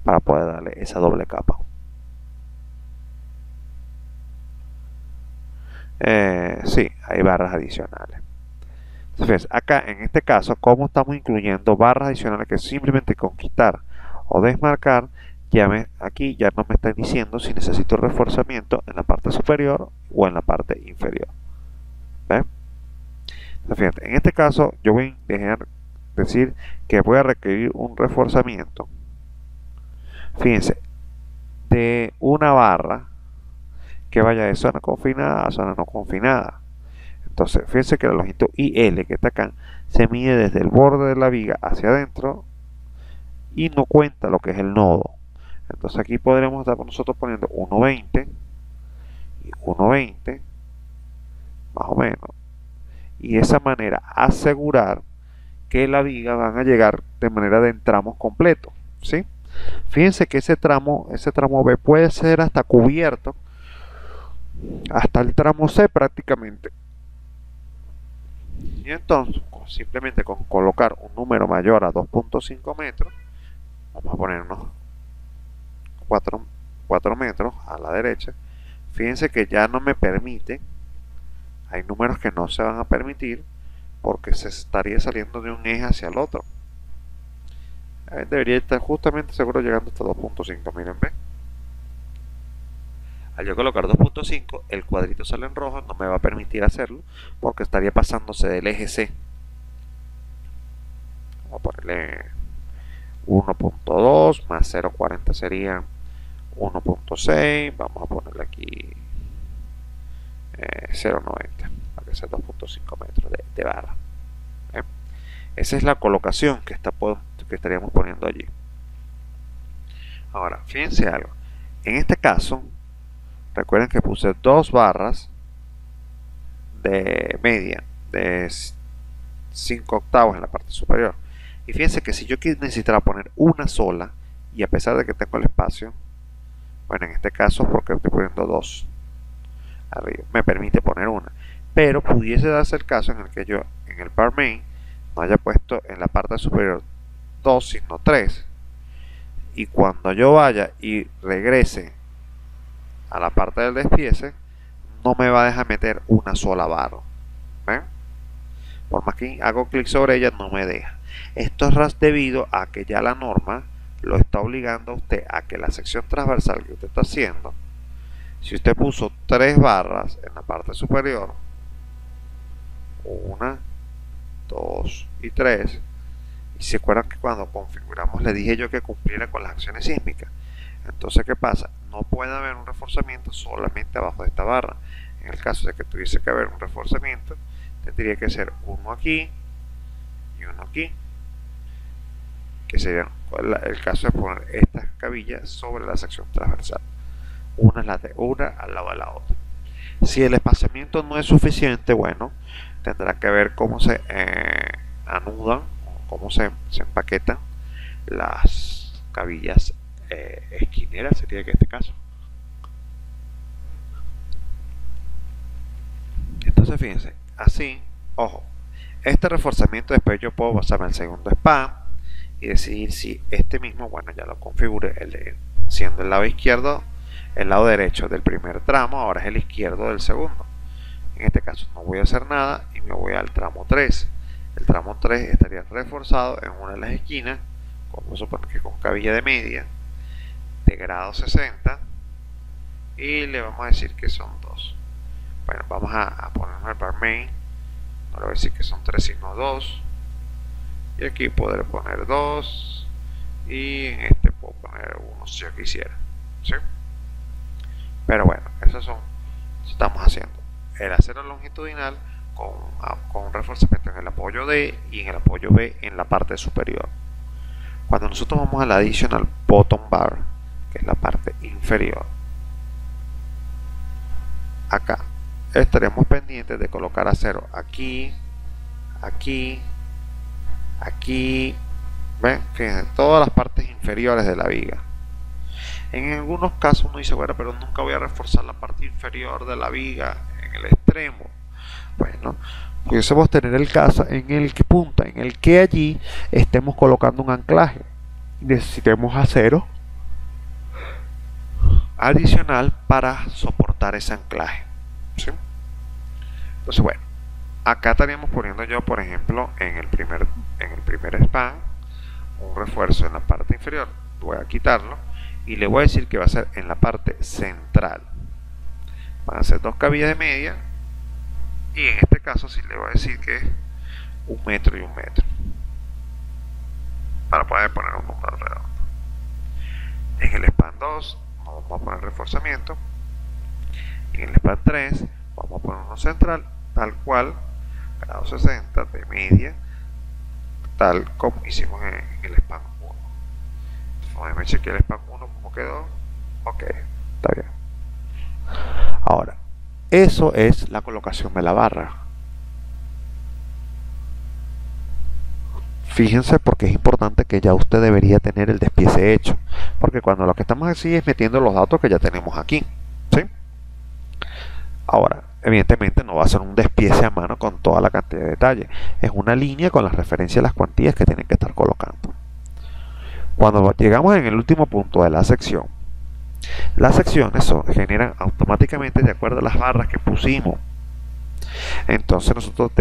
para poder darle esa doble capa. Sí, hay barras adicionales. Entonces, acá en este caso, como estamos incluyendo barras adicionales que simplemente con quitar o desmarcar, aquí ya no me está diciendo si necesito reforzamiento en la parte superior o en la parte inferior. ¿Ven? Entonces, fíjate, en este caso yo voy a dejar decir que voy a requerir un reforzamiento, fíjense, de una barra que vaya de zona confinada a zona no confinada. Entonces, fíjense que la longitud IL que está acá se mide desde el borde de la viga hacia adentro y no cuenta lo que es el nodo. Entonces aquí podremos estar nosotros poniendo 1.20 y 1.20 más o menos, y de esa manera asegurar que la viga van a llegar de manera de tramos completos, ¿sí? Fíjense que ese tramo B puede ser hasta cubierto hasta el tramo C prácticamente. Y entonces, simplemente con colocar un número mayor a 2.5 metros, vamos a poner unos 4 metros a la derecha, fíjense que ya no me permite, hay números que no se van a permitir porque se estaría saliendo de un eje hacia el otro. Debería estar justamente seguro llegando hasta 2.5, miren, ¿ven? Al yo colocar 2.5, el cuadrito sale en rojo, no me va a permitir hacerlo porque estaría pasándose del eje C. Vamos a ponerle 1.2 más 0.40 sería 1.6. Vamos a ponerle aquí 0.90 para que sea 2.5 metros de barra. Esa es la colocación que estaríamos poniendo allí. Ahora, fíjense algo. En este caso, recuerden que puse dos barras de media de 5 octavos en la parte superior. Y fíjense que si yo necesitara poner una sola, y a pesar de que tengo el espacio, bueno, en este caso porque estoy poniendo dos arriba, me permite poner una. Pero pudiese darse el caso en el que yo en el par main no haya puesto en la parte superior 2 sino 3, y cuando yo vaya y regrese a la parte del despiece, no me va a dejar meter una sola barra. ¿Ven? Por más que hago clic sobre ella, no me deja. Esto es debido a que ya la norma lo está obligando a usted a que la sección transversal que usted está haciendo, si usted puso 3 barras en la parte superior, 1, 2 y 3, y se acuerdan que cuando configuramos le dije yo que cumpliera con las acciones sísmicas. Entonces, ¿qué pasa? No puede haber un reforzamiento solamente abajo de esta barra. En el caso de que tuviese que haber un reforzamiento, tendría que ser uno aquí y uno aquí, que sería el caso de poner estas cabillas sobre la sección transversal, una al lado de la otra. Si el espaciamiento no es suficiente, bueno, tendrá que ver cómo se anudan, cómo se empaquetan las cabillas esquineras, sería que este caso. Entonces fíjense, así, ojo, este reforzamiento después yo puedo pasarme al segundo span y decidir si este mismo, bueno, ya lo configure, siendo el lado izquierdo, el lado derecho del primer tramo, ahora es el izquierdo del segundo. En este caso no voy a hacer nada y me voy al tramo 3. El tramo 3 estaría reforzado en una de las esquinas, como suponer que con cabilla de media, de grado 60, y le vamos a decir que son 2. Bueno, vamos a ponernos el bar main, no le voy a decir que son 3 sino 2, y aquí podré poner 2, y en este puedo poner 1 si yo quisiera, ¿sí? Pero bueno, eso estamos haciendo el acero longitudinal con un reforzamiento en el apoyo D y en el apoyo B en la parte superior. Cuando nosotros vamos al additional bottom bar, que es la parte inferior, acá estaremos pendientes de colocar acero aquí, aquí, aquí, ven, fíjense, todas las partes inferiores de la viga. En algunos casos uno dice, bueno, pero nunca voy a reforzar la parte inferior de la viga en el extremo. Bueno, pudiésemos tener el caso en el que punta, en el que allí estemos colocando un anclaje. Necesitemos acero adicional para soportar ese anclaje, ¿sí? Entonces, bueno, acá estaríamos poniendo yo, por ejemplo, en el primer span, un refuerzo en la parte inferior. Voy a quitarlo y le voy a decir que va a ser en la parte central. Van a ser 2 cabillas de media, y en este caso sí le voy a decir que es 1 metro y 1 metro, para poder poner un número redondo. En el span 2 vamos a poner reforzamiento, y en el span 3 vamos a poner uno central, tal cual, grado 60 de media, tal como hicimos en el span 1. Entonces, me chequeé el span 1 como quedó. Ok, está bien. Ahora, eso es la colocación de la barra. Fíjense, porque es importante que ya usted debería tener el despiece hecho, porque cuando lo que estamos así es metiendo los datos que ya tenemos aquí, ¿sí? Ahora, evidentemente no va a ser un despiece a mano con toda la cantidad de detalle, es una línea con las referencias a las cuantías que tienen que estar colocando. Cuando llegamos en el último punto de la sección, las secciones se generan automáticamente de acuerdo a las barras que pusimos. Entonces nosotros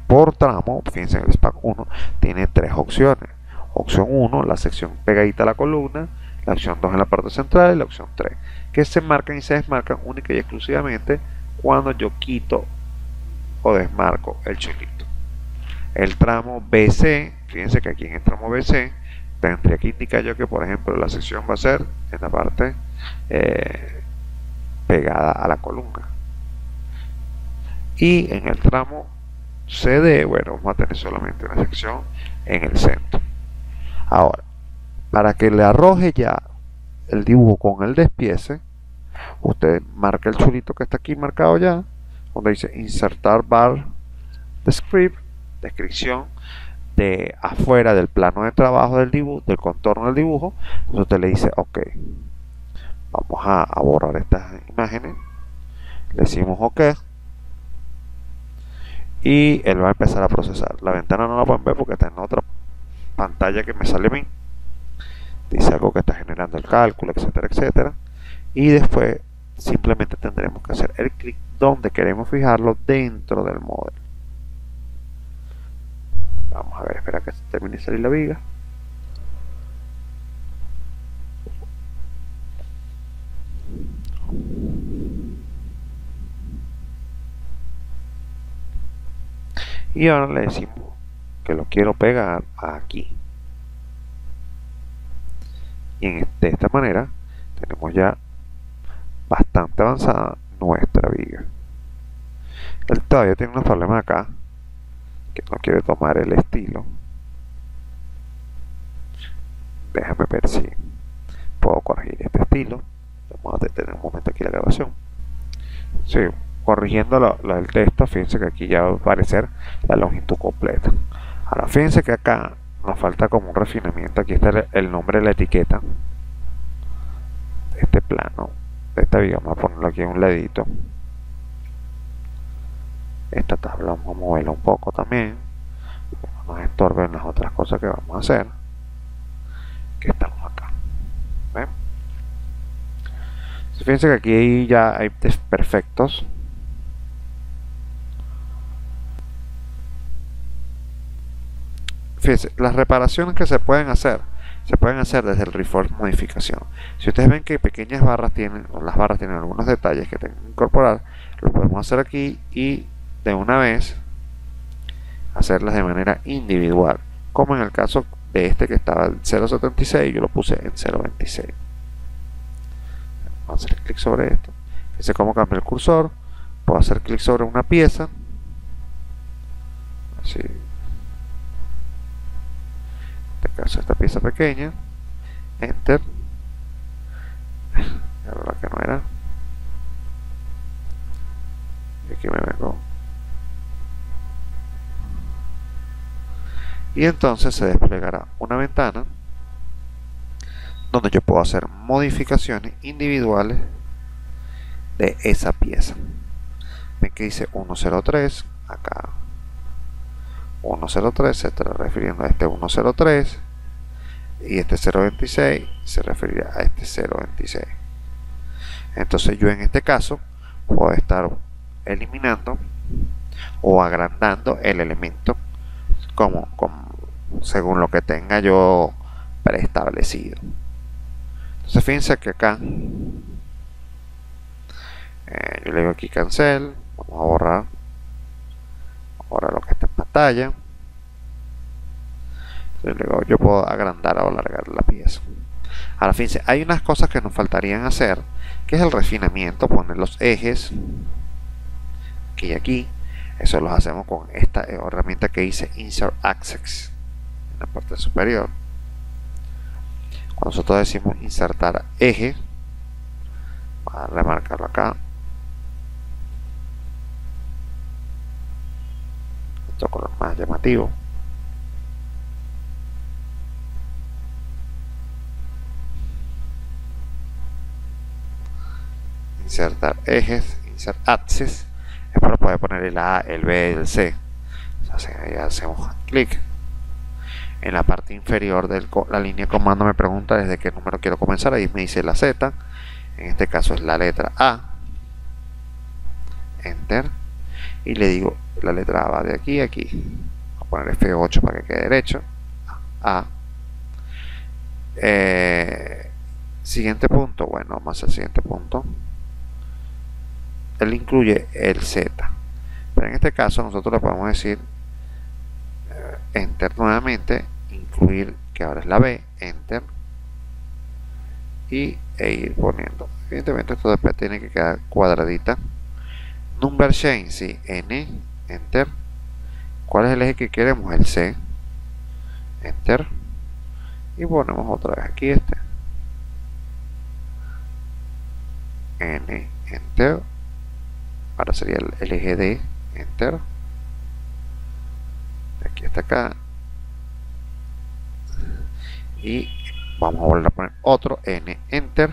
por tramo, fíjense, en el SPAC 1 tiene 3 opciones. Opción 1, la sección pegadita a la columna, la opción 2 en la parte central y la opción 3, que se marcan y se desmarcan única y exclusivamente cuando yo quito o desmarco el chulito. El tramo BC, fíjense que aquí en el tramo BC tendría que indicar yo que, por ejemplo, la sección va a ser en la parte pegada a la columna. Y en el tramo CD, bueno, vamos a tener solamente una sección en el centro. Ahora, para que le arroje ya el dibujo con el despiece, usted marca el chulito que está aquí marcado ya, donde dice insertar bar descripción de afuera del plano de trabajo del dibujo, del contorno del dibujo. Entonces usted le dice ok, vamos a borrar estas imágenes, le decimos ok, y él va a empezar a procesar. La ventana no la pueden ver porque está en otra pantalla que me sale a mí. dice algo que está generando el cálculo, etcétera, etcétera. Y después simplemente tendremos que hacer el clic donde queremos fijarlo dentro del modelo. Vamos a ver, espera que termine de salir la viga. Y ahora le decimos que lo quiero pegar aquí. Y de esta manera tenemos ya bastante avanzada nuestra viga. Él todavía tiene unos problemas acá, que no quiere tomar el estilo. Déjame ver si puedo corregir este estilo. Vamos a detener un momento aquí la grabación. Sí, corrigiendo el texto, fíjense que aquí ya va a aparecer la longitud completa. Ahora fíjense que acá nos falta como un refinamiento. Aquí está el nombre de la etiqueta de este plano, de esta viga. Vamos a ponerlo aquí en un ladito. Esta tabla vamos a moverla un poco también, que no nos estorben las otras cosas que vamos a hacer, que estamos acá. ¿Ven? Fíjense que aquí ya hay desperfectos. Fíjense, las reparaciones que se pueden hacer desde el reform modificación. Si ustedes ven que pequeñas barras tienen, o las barras tienen algunos detalles que tengan que incorporar, lo podemos hacer aquí y de una vez hacerlas de manera individual, como en el caso de este que estaba en 0.76, yo lo puse en 0.26. Vamos a hacer clic sobre esto. Fíjense cómo cambia el cursor. Puedo hacer clic sobre una pieza, así, en este caso esta pieza pequeña, enter, la verdad que no era, y aquí me vengo, y entonces se desplegará una ventana donde yo puedo hacer modificaciones individuales de esa pieza. Ven que dice 103 acá, 103 se estará refiriendo a este 103 y este 0.26 se referirá a este 0.26. Entonces yo en este caso puedo estar eliminando o agrandando el elemento como según lo que tenga yo preestablecido. Entonces fíjense que acá yo le digo aquí cancel, vamos a borrar lo que está en pantalla. Entonces, luego yo puedo agrandar o alargar la pieza. Ahora fíjense, hay unas cosas que nos faltarían hacer, que es el refinamiento, poner los ejes aquí y aquí. Eso lo hacemos con esta herramienta que dice Insert Axis en la parte superior. Cuando nosotros decimos insertar eje, vamos a remarcarlo acá, otro color más llamativo. Insertar ejes, insert axis, es para poder poner el A, el B, el C. Ahí hacemos clic. En la parte inferior de la línea de comando me pregunta desde qué número quiero comenzar. Ahí me dice la Z, en este caso es la letra A, enter, y le digo la letra A va de aquí a aquí. Voy a poner F8 para que quede derecho. A. Siguiente punto, bueno, vamos al siguiente punto. Él incluye el Z, pero en este caso nosotros le podemos decir enter nuevamente, incluir, que ahora es la B, enter, e ir poniendo. Evidentemente esto después tiene que quedar cuadradita. Number chain, sí, N, enter. ¿Cuál es el eje que queremos? El C, enter, y ponemos otra vez aquí este N, enter. Ahora sería el eje D, enter, aquí hasta acá, y vamos a volver a poner otro N, enter,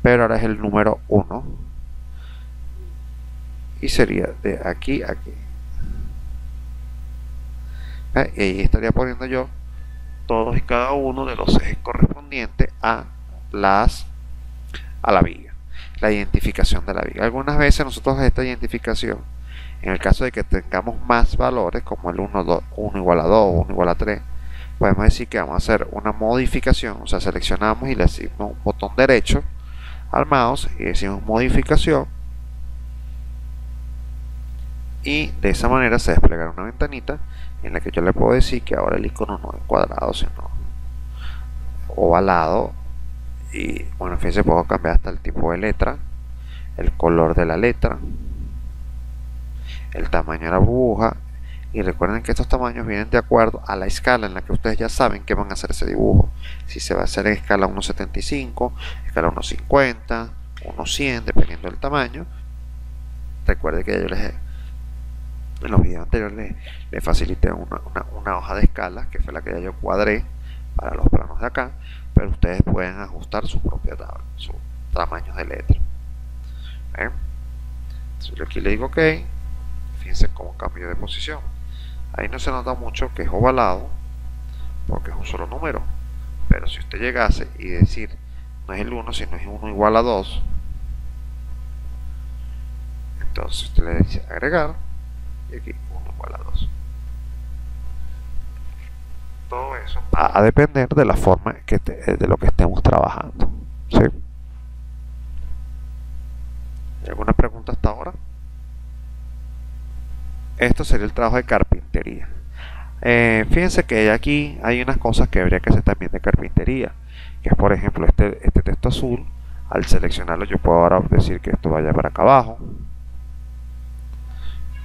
pero ahora es el número 1 y sería de aquí a aquí. Y ahí estaría poniendo yo todos y cada uno de los ejes correspondientes a la viga, la identificación de la viga. Algunas veces nosotros esta identificación, en el caso de que tengamos más valores, como el 1 igual a 2, 1 igual a 3, podemos decir que vamos a hacer una modificación, o sea, seleccionamos y le decimos un botón derecho al mouse y decimos modificación, y de esa manera se desplegará una ventanita en la que yo le puedo decir que ahora el icono no es cuadrado sino ovalado. Y bueno, fíjense, puedo cambiar hasta el tipo de letra, el color de la letra, el tamaño de la burbuja. Y recuerden que estos tamaños vienen de acuerdo a la escala en la que ustedes ya saben que van a hacer ese dibujo. Si se va a hacer en escala 1.75, escala 1.50, 1.100, dependiendo del tamaño. Recuerden que yo en los videos anteriores les facilité una hoja de escala, que fue la que ya yo cuadré para los planos de acá, pero ustedes pueden ajustar su propia tabla, sus tamaños de letra. Entonces yo aquí le digo ok. Fíjense cómo cambio de posición. Ahí no se nota mucho que es ovalado porque es un solo número, pero si usted llegase y decir no es el 1 sino es 1 igual a 2, entonces usted le dice agregar y aquí 1 igual a 2. Todo eso va a depender de la forma de lo que estemos trabajando, ¿sí? ¿Hay alguna pregunta hasta ahora? Esto sería el trabajo de carpintería. Fíjense que aquí hay unas cosas que habría que hacer también de carpintería, que es por ejemplo este texto azul. Al seleccionarlo yo puedo ahora decir que esto vaya para acá abajo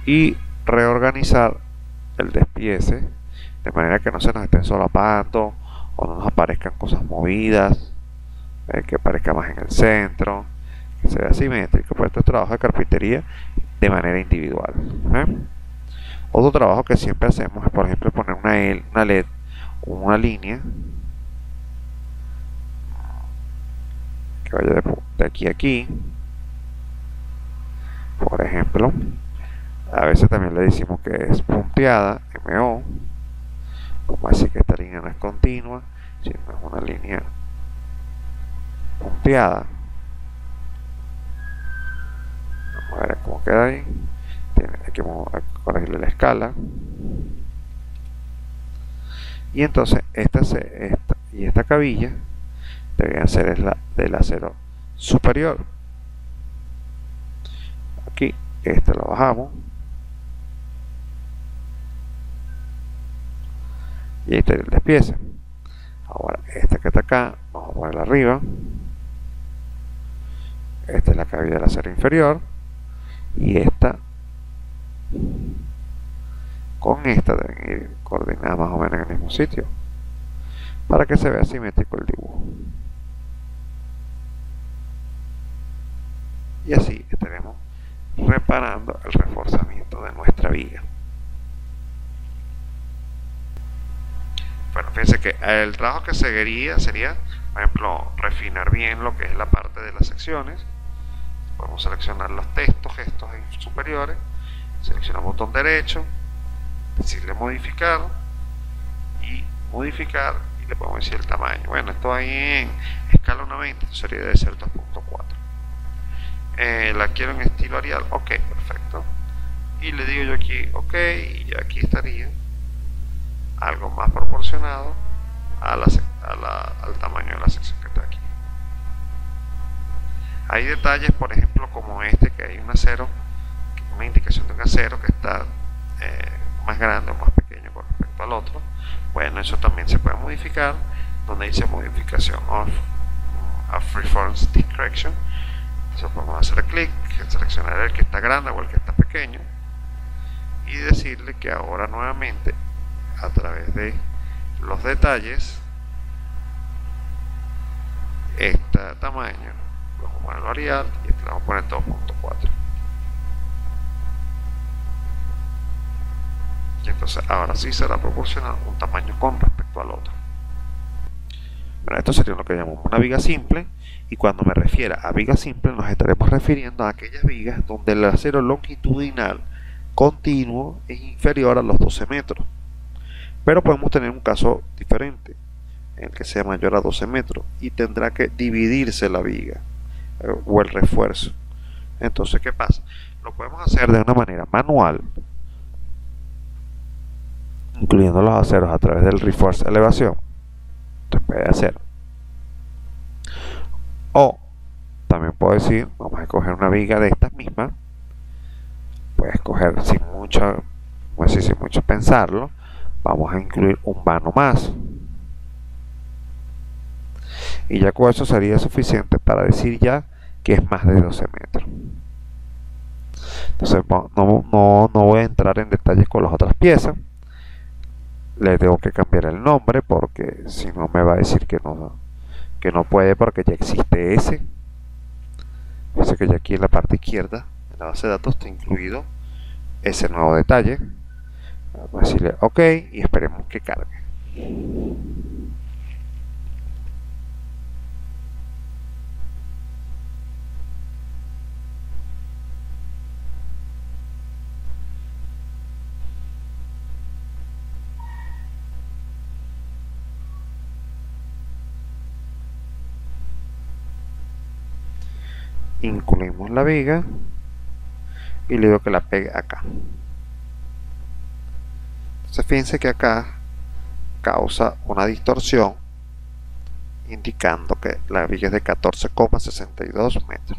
y reorganizar el despiece de manera que no se nos estén solapando o no nos aparezcan cosas movidas, que aparezca más en el centro, que se vea simétrico. Pues esto es trabajo de carpintería de manera individual. Otro trabajo que siempre hacemos es, por ejemplo, poner una LED o una línea que vaya de aquí a aquí. Por ejemplo, a veces también le decimos que es punteada, MO, como así que esta línea no es continua, sino es una línea punteada. Vamos a ver cómo queda ahí. Hay que corregirle la escala. Y entonces esta cabilla debería ser la del acero superior. Aquí lo bajamos y ahí está el despiece. Ahora esta que está acá vamos a ponerla arriba. Esta es la cabilla del acero inferior y esta con esta deben ir coordinadas más o menos en el mismo sitio para que se vea simétrico el dibujo. Y así estaremos reparando el reforzamiento de nuestra viga. Bueno, fíjense que el trabajo que seguiría sería, por ejemplo, refinar bien lo que es la parte de las secciones. Podemos seleccionar los gestos superiores, seleccionar botón derecho, decirle modificar y le podemos decir el tamaño. Bueno, esto ahí en escala 1:20, esto sería de ser 2.4. La quiero en estilo Arial, ok, perfecto, y le digo yo aquí ok, y ya aquí estaría algo más proporcionado al tamaño de la sección que está aquí. Hay detalles, por ejemplo, como este, que hay un acero, una indicación de un acero que está más grande o más pequeño con respecto al otro. Bueno, eso también se puede modificar, donde dice modificación of freeform stick correction. Entonces podemos hacer clic, seleccionar el que está grande o el que está pequeño y decirle que ahora nuevamente a través de los detalles este tamaño lo vamos a poner Arial y este lo vamos a poner 2.4. Y entonces ahora sí será proporcional un tamaño con respecto al otro. Bueno, esto sería lo que llamamos una viga simple, y cuando me refiera a viga simple nos estaremos refiriendo a aquellas vigas donde el acero longitudinal continuo es inferior a los 12 metros. Pero podemos tener un caso diferente, en el que sea mayor a 12 metros y tendrá que dividirse la viga o el refuerzo. Entonces, ¿qué pasa? Lo podemos hacer de una manera manual, incluyendo los aceros a través del Reinforce elevación. Se puede hacer. O también puedo decir, vamos a escoger una viga de estas mismas. Puedes escoger sin mucho, sin mucho pensarlo. Vamos a incluir un vano más. Y ya con eso sería suficiente para decir ya que es más de 12 metros. Entonces no voy a entrar en detalles con las otras piezas. Le tengo que cambiar el nombre porque si no me va a decir que no puede, porque ya existe ese. Dice que ya aquí en la parte izquierda, en la base de datos, está incluido ese nuevo detalle. Vamos a decirle OK y esperemos que cargue. Incluimos la viga y le digo que la pegue acá. Entonces fíjense que acá causa una distorsión indicando que la viga es de 14,62 metros.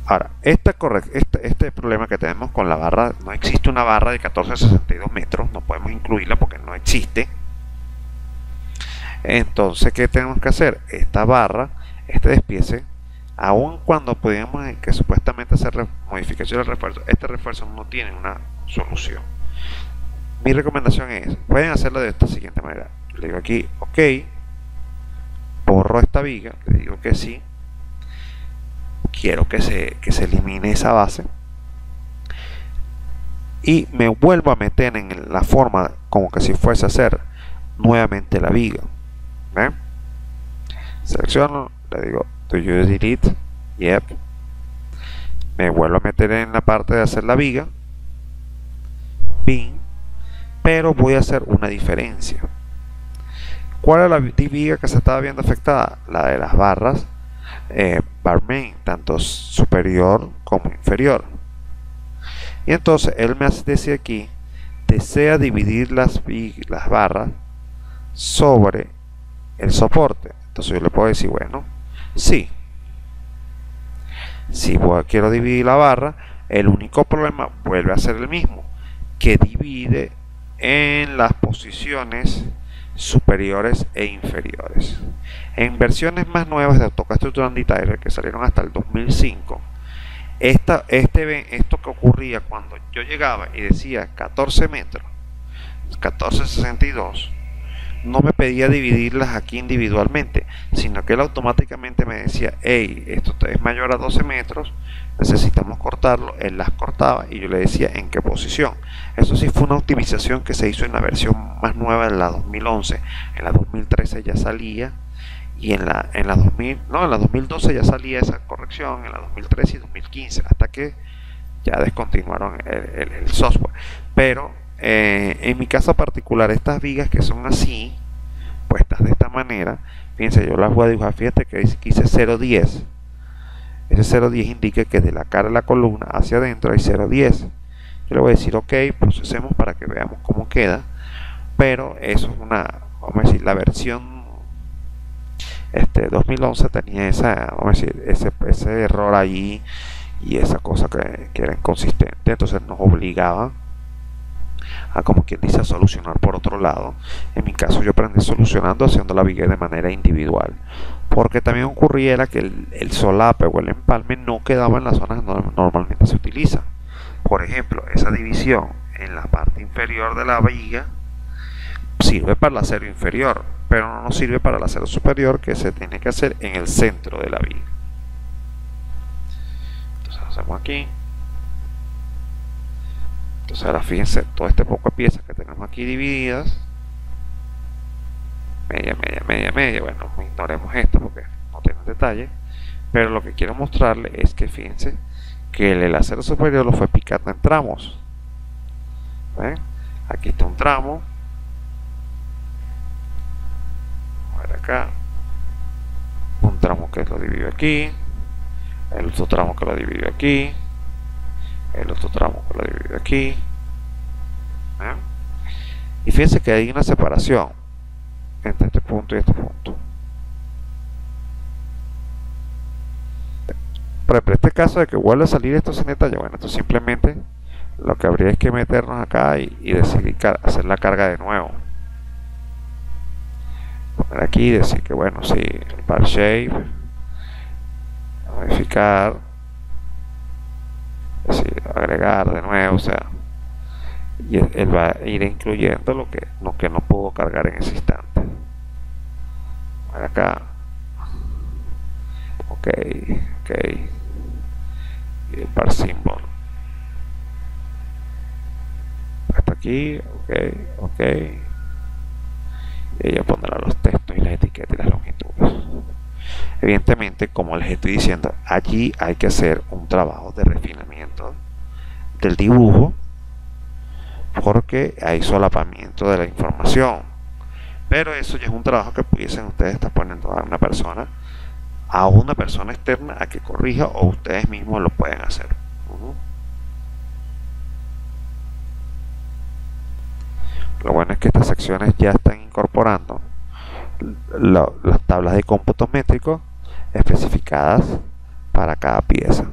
Ahora, este problema que tenemos con la barra, no existe una barra de 14,62 metros, no podemos incluirla porque no existe. Entonces, ¿qué tenemos que hacer? Esta barra, este despiece, aun cuando podíamos que supuestamente hacer modificación del refuerzo, este refuerzo no tiene una solución. Mi recomendación es, pueden hacerlo de esta siguiente manera. Le digo aquí OK, borro esta viga, le digo que sí, quiero que se elimine esa base y me vuelvo a meter en la forma como que si fuese a hacer nuevamente la viga. ¿Ven? Selecciono, le digo do you delete, yep, me vuelvo a meter en la parte de hacer la viga, bin, pero voy a hacer una diferencia. ¿Cuál es la viga que se estaba viendo afectada? La de las barras bar main, tanto superior como inferior. Y entonces él me dice aquí, desea dividir las barras sobre el soporte. Entonces yo le puedo decir, bueno, sí. Si quiero dividir la barra, el único problema vuelve a ser el mismo, que divide en las posiciones superiores e inferiores. En versiones más nuevas de AutoCAD Structural Detailer, que salieron hasta el 2005, esto que ocurría cuando yo llegaba y decía 14 metros, 14,62, no me pedía dividirlas aquí individualmente, sino que él automáticamente me decía, hey, esto es mayor a 12 metros, necesitamos cortarlo. Él las cortaba y yo le decía en qué posición. Eso sí fue una optimización que se hizo en la versión más nueva, en la 2011. En la 2013 ya salía, y en la 2012 ya salía esa corrección, en la 2013 y 2015, hasta que ya descontinuaron el software. Pero en mi caso particular, estas vigas que son así, puestas de esta manera, fíjense, yo las voy a dibujar. Fíjate que hice 0,10. Ese 0,10 indica que de la cara de la columna hacia adentro hay 0,10. Yo le voy a decir OK, procesemos para que veamos cómo queda. Pero eso es vamos a decir, la versión 2011 tenía vamos a decir, ese error allí y esa cosa que era inconsistente. Entonces nos obligaba a, como quien dice, a solucionar por otro lado. En mi caso yo aprendí solucionando haciendo la viga de manera individual, porque también ocurriera que el solape o el empalme no quedaba en las zonas donde normalmente se utiliza. Por ejemplo, esa división en la parte inferior de la viga sirve para el acero inferior, pero no nos sirve para el acero superior, que se tiene que hacer en el centro de la viga. Entonces hacemos aquí. Entonces ahora fíjense, todo este poco de piezas que tenemos aquí divididas, media, bueno, ignoremos esto porque no tiene detalle, pero lo que quiero mostrarle es que fíjense que el acero superior lo fue picando en tramos. ¿Ven? Aquí está un tramo. A ver acá. Un tramo que lo dividió aquí. El otro tramo que lo dividió aquí. El otro tramo que lo dividió aquí. ¿Ven? Y fíjense que hay una separación entre este punto y este punto. Pero en este caso de que vuelva a salir esto sin detalle, bueno, esto simplemente lo que habría es que meternos acá y decidir hacer la carga de nuevo. Poner aquí y decir que bueno, sí, el bar shape, modificar, decir, agregar de nuevo, o sea, y él va a ir incluyendo lo que no pudo cargar en ese instante. A ver acá, ok, y el bar symbol hasta aquí, ok, y ella pondrá los textos y las etiquetas y las longitudes. Evidentemente, como les estoy diciendo, allí hay que hacer un trabajo de refinamiento del dibujo porque hay solapamiento de la información, pero eso ya es un trabajo que pudiesen ustedes estar poniendo a una persona externa a que corrija, o ustedes mismos lo pueden hacer. Lo bueno es que estas secciones ya están incorporando las tablas de cómputos métricos especificadas para cada pieza.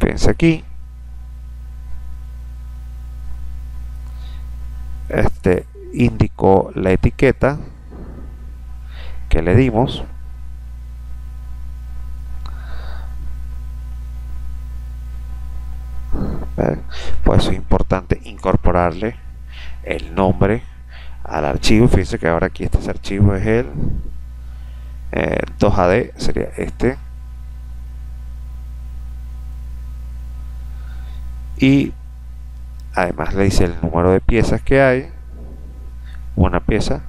Fíjense aquí, indicó la etiqueta que le dimos. Por eso es importante incorporarle el nombre al archivo. Fíjense que ahora aquí este archivo es el 2AD, sería este, y además le dice el número de piezas que hay, una pieza,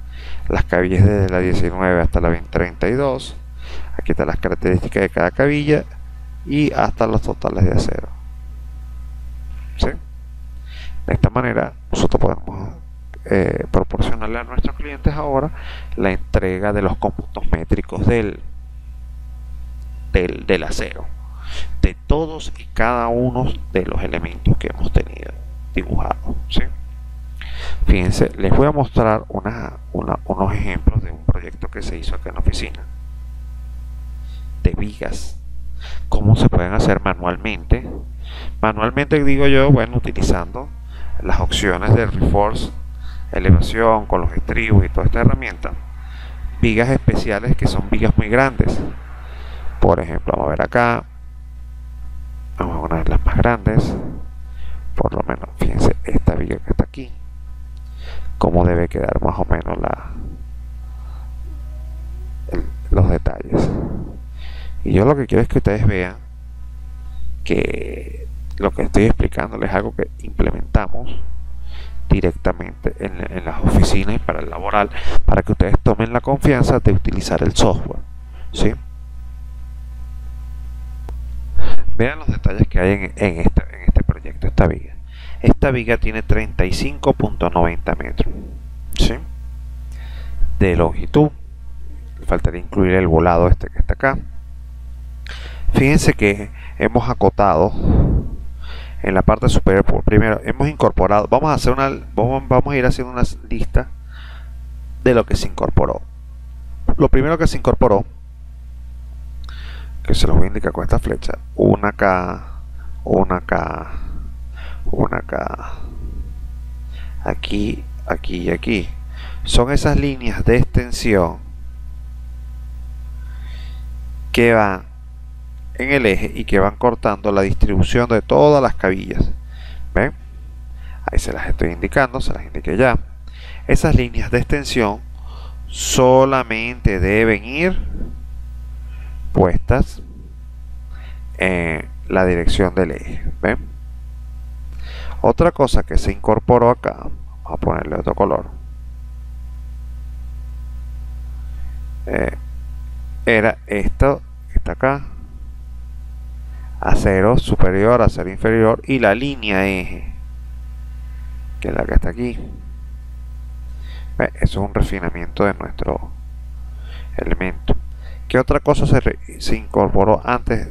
las cabillas desde la 19 hasta la 2032, aquí están las características de cada cabilla y hasta los totales de acero. ¿Sí? De esta manera nosotros podemos proporcionarle a nuestros clientes ahora la entrega de los cómputos métricos del acero, de todos y cada uno de los elementos que hemos tenido dibujados. ¿Sí? Fíjense, les voy a mostrar unos ejemplos de un proyecto que se hizo acá en la oficina de vigas, cómo se pueden hacer manualmente. Manualmente digo yo, bueno, utilizando las opciones de Reforce, elevación con los estribos y toda esta herramienta. Vigas especiales que son vigas muy grandes. Por ejemplo, vamos a ver acá, vamos a poner las más grandes, por lo menos, fíjense esta viga que está aquí, cómo debe quedar más o menos los detalles. Y yo lo que quiero es que ustedes vean que lo que estoy explicándoles es algo que implementamos directamente en las oficinas y para el laboral, para que ustedes tomen la confianza de utilizar el software. ¿Sí? Vean los detalles que hay en este proyecto, esta viga. Esta viga tiene 35.90 metros, ¿sí?, de longitud. Faltaría incluir el volado que está acá. Fíjense que hemos acotado en la parte superior. Primero hemos incorporado, vamos a ir haciendo una lista de lo que se incorporó. Lo primero que se incorporó, que se los voy a indicar con esta flecha, una acá, una acá, una acá, aquí, aquí y aquí, son esas líneas de extensión que van en el eje y que van cortando la distribución de todas las cabillas. ¿Ven? Ahí se las estoy indicando, se las indiqué ya. Esas líneas de extensión solamente deben ir puestas en la dirección del eje. ¿Ven? Otra cosa que se incorporó acá, vamos a ponerle otro color, era esto que está acá: acero superior, acero inferior y la línea eje. que es la que está aquí. Eso es un refinamiento de nuestro elemento. ¿Qué otra cosa se incorporó antes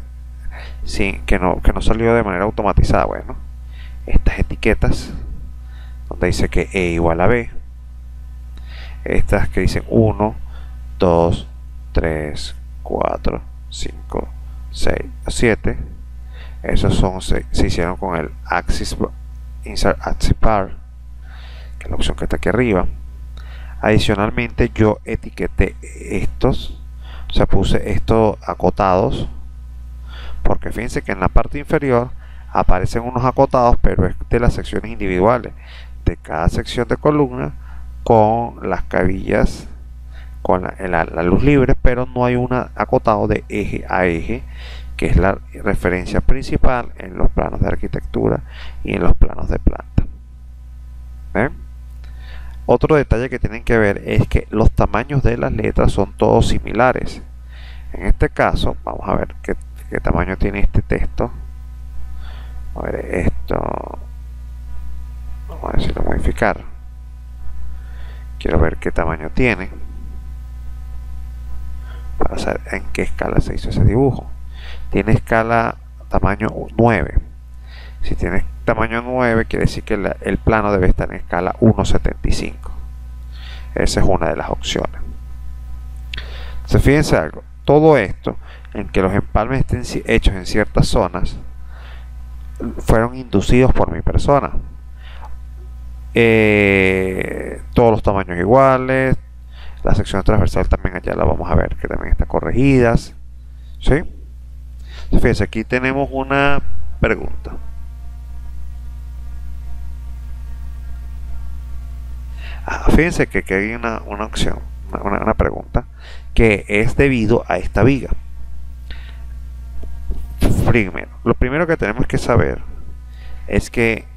que no salió de manera automatizada? Bueno, estas etiquetas donde dice que E igual a B, estas que dicen 1, 2, 3, 4, 5, 6, 7, esos se hicieron con el Insert Axis Bar, que es la opción que está aquí arriba. Adicionalmente yo etiqueté estos, o sea, puse estos acotados, porque fíjense que en la parte inferior aparecen unos acotados, pero es de las secciones individuales de cada sección de columna, con las cabillas, con la luz libre, pero no hay un acotado de eje a eje, que es la referencia principal en los planos de arquitectura y en los planos de planta. ¿Ven? Otro detalle que tienen que ver es que los tamaños de las letras son todos similares. En este caso, vamos a ver qué tamaño tiene este texto. A ver esto. Vamos a decirlo modificar. Quiero ver qué tamaño tiene, para saber en qué escala se hizo ese dibujo. Tiene escala tamaño 9. Si tiene tamaño 9, quiere decir que el plano debe estar en escala 1.75. Esa es una de las opciones. Entonces, fíjense algo. Todo esto, en que los empalmes estén hechos en ciertas zonas, fueron inducidos por mi persona. Todos los tamaños iguales. La sección transversal también allá la vamos a ver, que también está corregidas. ¿Sí? Entonces, fíjense, aquí tenemos una pregunta. Fíjense que aquí hay una opción, una pregunta, que es debido a esta viga. Primero, lo primero que tenemos que saber es que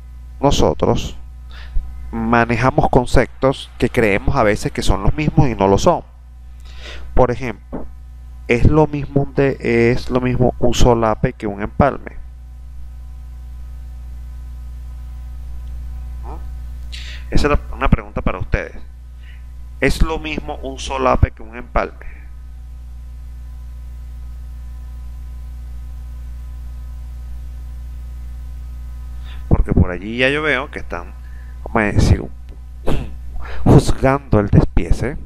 nosotros manejamos conceptos que creemos a veces que son los mismos y no lo son. Por ejemplo, es lo mismo un solape que un empalme. Esa es una pregunta para ustedes. ¿Es lo mismo un solape que un empalme? Porque por allí ya yo veo que están, vamos a decir, juzgando el despiece,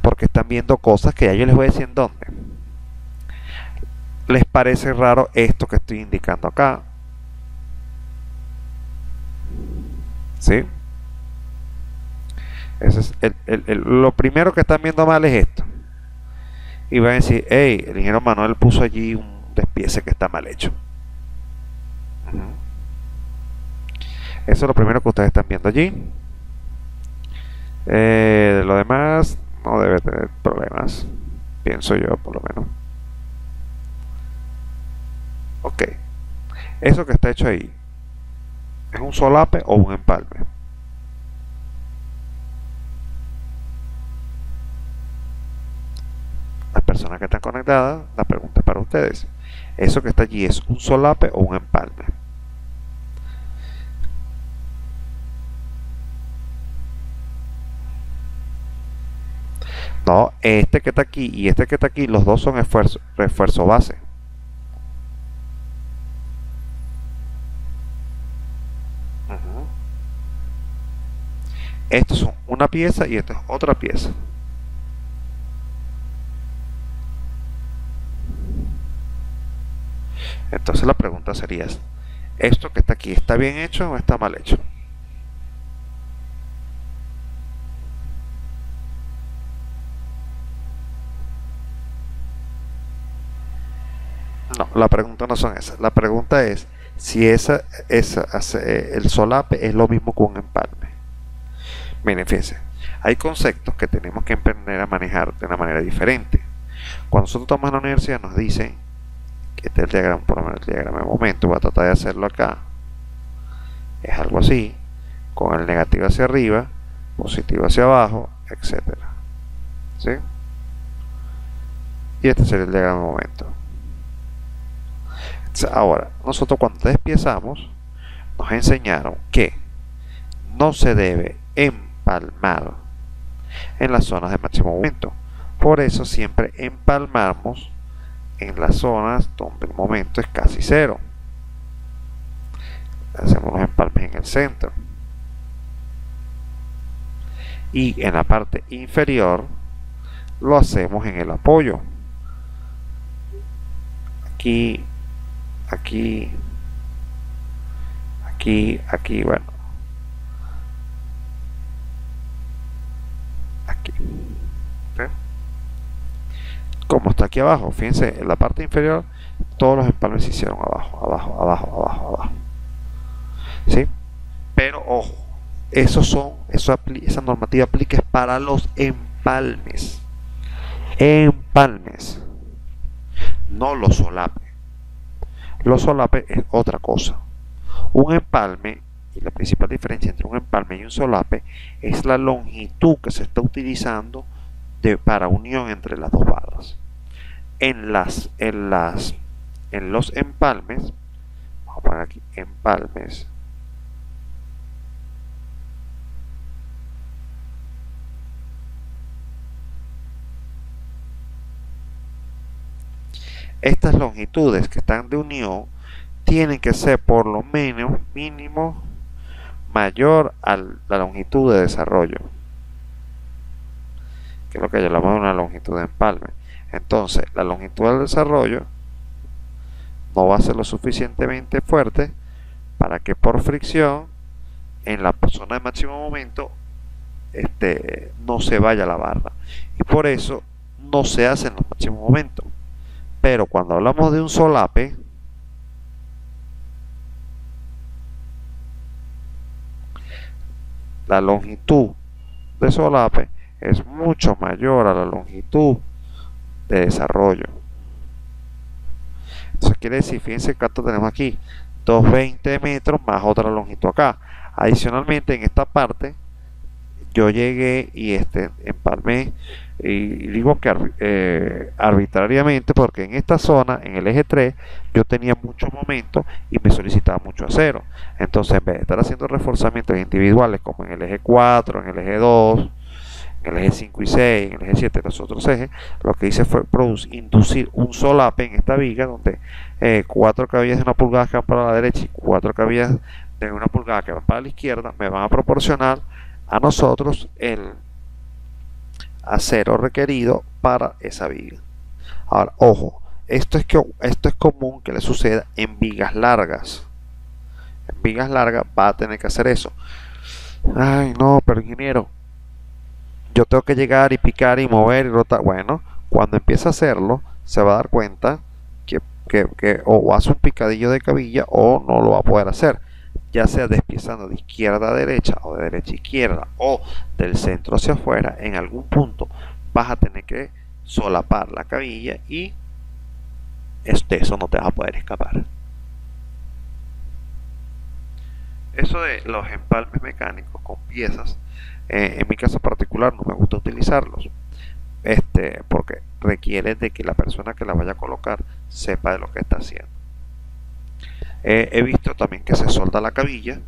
porque están viendo cosas que ya yo les voy a decir en dónde. ¿Les parece raro esto que estoy indicando acá? ¿Sí? Eso es lo primero que están viendo mal es esto. Y van a decir, hey, el ingeniero Manuel puso allí un despiece que está mal hecho. Eso es lo primero que ustedes están viendo allí. Lo demás no debe tener problemas, pienso yo, por lo menos. Ok, eso que está hecho ahí, ¿es un solape o un empalme? Las personas que están conectadas, la pregunta es para ustedes. ¿Eso que está allí es un solape o un empalme? No, este que está aquí y este que está aquí, los dos son refuerzo base. Estos son una pieza y esto es otra pieza. Entonces la pregunta sería, ¿esto que está aquí está bien hecho o está mal hecho? No, la pregunta no son esas. La pregunta es si el solape es lo mismo que un empalme. Miren, fíjense, hay conceptos que tenemos que aprender a manejar de una manera diferente. Cuando nosotros estamos en la universidad nos dicen que este es el diagrama, por lo menos el diagrama de momento, voy a tratar de hacerlo acá. Es algo así, con el negativo hacia arriba, positivo hacia abajo, etcétera. ¿Sí? Y este sería el diagrama de momento. Ahora, nosotros cuando despiezamos, nos enseñaron que no se debe empalmar en las zonas de máximo momento. Por eso siempre empalmamos en las zonas donde el momento es casi cero. Hacemos los empalmes en el centro. Y en la parte inferior lo hacemos en el apoyo. Aquí, aquí, aquí, bueno. Aquí. ¿Okay? Como está aquí abajo, fíjense, en la parte inferior todos los empalmes se hicieron abajo. ¿Sí? Pero ojo, esa normativa aplica para los empalmes. Empalmes, no los solapes. Los solapes es otra cosa. Un empalme, y la principal diferencia entre un empalme y un solape, es la longitud que se está utilizando para unión entre las dos barras. En los empalmes, vamos a poner aquí empalmes, estas longitudes que están de unión tienen que ser por lo menos mínimo mayor a la longitud de desarrollo, que es lo que llamamos una longitud de empalme. Entonces la longitud del desarrollo no va a ser lo suficientemente fuerte para que por fricción en la zona de máximo momento no se vaya la barra, y por eso no se hace en los máximos momentos. Pero cuando hablamos de un solape, la longitud de solape es mucho mayor a la longitud de desarrollo. Entonces quiere decir, fíjense cuánto tenemos aquí, 220 metros más otra longitud acá. Adicionalmente, en esta parte yo llegué y empalmé, y digo que arbitrariamente, porque en esta zona, en el eje 3, yo tenía mucho momento y me solicitaba mucho acero. Entonces, en vez de estar haciendo reforzamientos individuales como en el eje 4, en el eje 2, en el eje 5 y 6, en el eje 7, los otros ejes, lo que hice fue inducir un solape en esta viga, donde 4 cabillas de 1 pulgada que van para la derecha y 4 cabillas de 1 pulgada que van para la izquierda me van a proporcionar a nosotros el acero requerido para esa viga. Ahora, ojo, esto es común que le suceda en vigas largas. En vigas largas va a tener que hacer eso. Ay, no, pero ingeniero, yo tengo que llegar y picar y mover y rotar. Bueno, cuando empiece a hacerlo, se va a dar cuenta que o hace un picadillo de cabilla o no lo va a poder hacer, ya sea despiezando de izquierda a derecha o de derecha a izquierda o del centro hacia afuera. En algún punto vas a tener que solapar la cabilla y eso no te vas a poder escapar. Eso de los empalmes mecánicos con piezas, en mi caso particular no me gusta utilizarlos, porque requiere de que la persona que la vaya a colocar sepa de lo que está haciendo. He visto también que se solda la cabilla,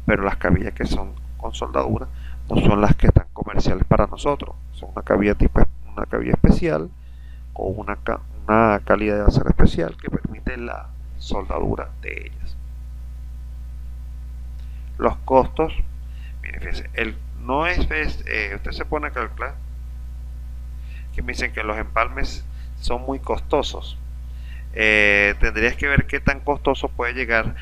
pero las cabillas que son con soldadura no son las que están comerciales para nosotros. Son una cabilla especial con una calidad de acero especial que permite la soldadura de ellas. Los costos, miren, fíjense, no es, usted se pone a calcular, que me dicen que los empalmes son muy costosos. Tendrías que ver qué tan costoso puede llegar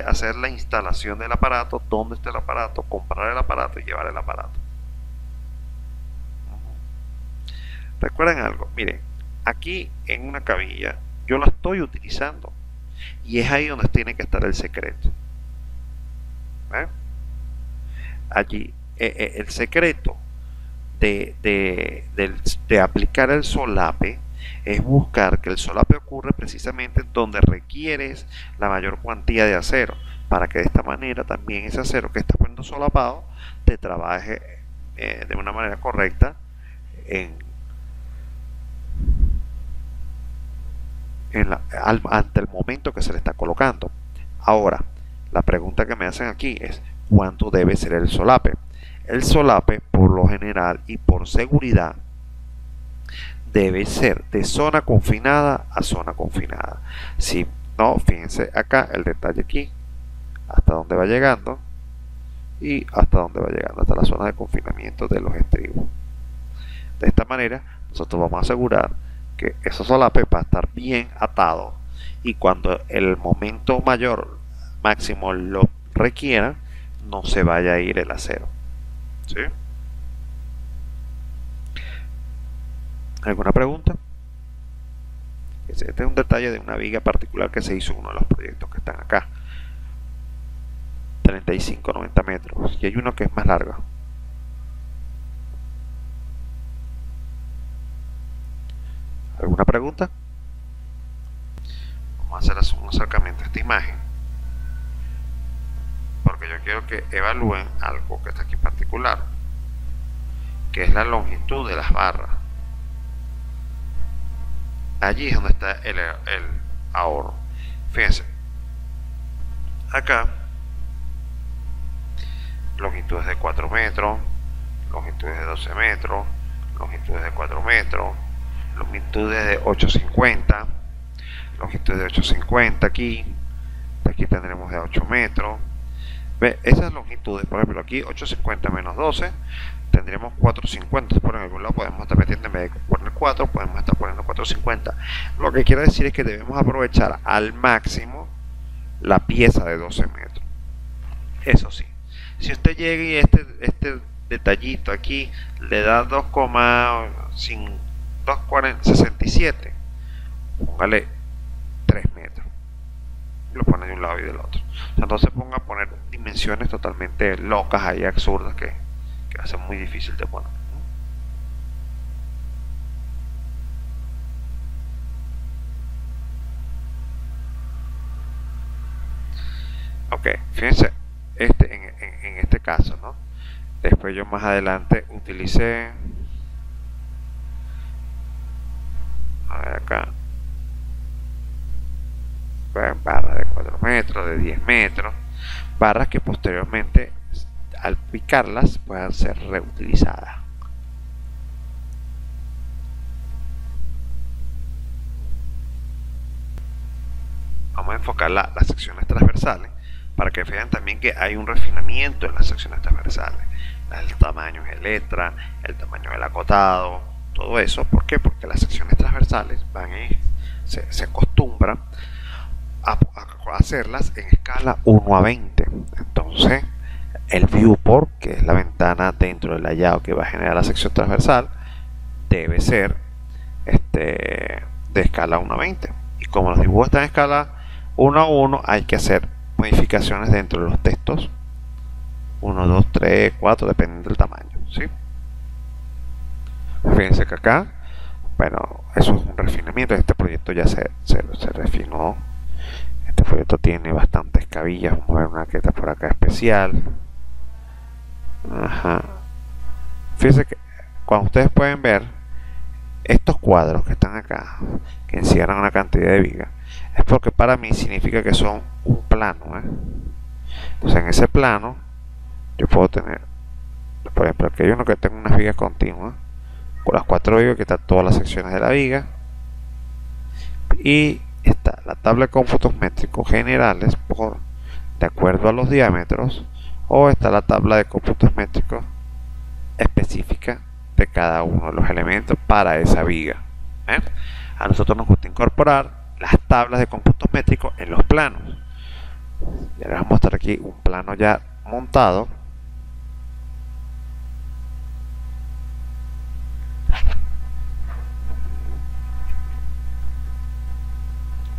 a hacer la instalación del aparato, dónde está el aparato, comprar el aparato y llevar el aparato. Recuerden algo, miren, aquí en una cabilla yo la estoy utilizando y es ahí donde tiene que estar el secreto. Allí el secreto de aplicar el solape es buscar que el solape ocurre precisamente donde requieres la mayor cuantía de acero, para que de esta manera también ese acero que estás poniendo solapado te trabaje de una manera correcta ante el momento que se le está colocando. Ahora, la pregunta que me hacen aquí es: cuánto debe ser el solape. El solape, por lo general y por seguridad, debe ser de zona confinada a zona confinada. Si no, fíjense acá el detalle aquí, hasta dónde va llegando y hasta dónde va llegando, hasta la zona de confinamiento de los estribos. De esta manera, nosotros vamos a asegurar que esos solapes va a estar bien atado y cuando el momento mayor máximo lo requiera, no se vaya a ir el acero. ¿Sí? ¿Alguna pregunta? Este es un detalle de una viga particular que se hizo en uno de los proyectos que están acá. 35-90 metros. Y hay uno que es más largo. ¿Alguna pregunta? Vamos a hacer un acercamiento a esta imagen. Porque yo quiero que evalúen algo que está aquí en particular. Que es la longitud de las barras. Allí es donde está el ahorro. Fíjense. Acá. Longitudes de 4 metros. Longitudes de 12 metros. Longitudes de 4 metros. Longitudes de 850. Longitudes de 850 aquí. Aquí tendremos de 8 metros. Ve, esas longitudes, por ejemplo, aquí 850 menos 12, tendríamos 450. Por algún lado podemos estar metiendo, en vez de poner 4, podemos estar poniendo 450. Lo que quiero decir es que debemos aprovechar al máximo la pieza de 12 metros. Eso sí, si usted llega y este detallito aquí le da 2,67, póngale 3 metros. Lo pone de un lado y del otro. Entonces ponga a poner dimensiones totalmente locas ahí, absurdas, que hacen muy difícil de poner. Ok, fíjense, en este caso, ¿no? Después yo más adelante utilicé, a ver acá, barras de 4 metros, de 10 metros, barras que posteriormente al picarlas puedan ser reutilizadas. Vamos a enfocar las secciones transversales para que vean también que hay un refinamiento en las secciones transversales. El tamaño de letra, el tamaño del acotado, todo eso. ¿Por qué? Porque las secciones transversales se acostumbran a hacerlas en escala 1 a 20. Entonces el viewport, que es la ventana dentro del layout que va a generar la sección transversal, debe ser de escala 1 a 20. Y como los dibujos están en escala 1 a 1, hay que hacer modificaciones dentro de los textos 1, 2, 3, 4, dependiendo del tamaño, ¿sí? Fíjense que acá, bueno, eso es un refinamiento. Este proyecto ya se refinó. Este proyecto tiene bastantes cabillas. Vamos a ver una que está por acá especial. Ajá. Fíjense que cuando ustedes pueden ver estos cuadros que están acá, que encierran una cantidad de vigas, es porque para mí significa que son un plano, ¿eh? Entonces en ese plano yo puedo tener, por ejemplo, aquí hay uno que tenga unas vigas continuas con las 4 vigas, que están todas las secciones de la viga, y está la tabla de cómputos métricos generales de acuerdo a los diámetros, o está la tabla de cómputos métricos específica de cada uno de los elementos para esa viga. A nosotros nos gusta incorporar las tablas de cómputos métricos en los planos. Ya les voy a mostrar aquí un plano ya montado.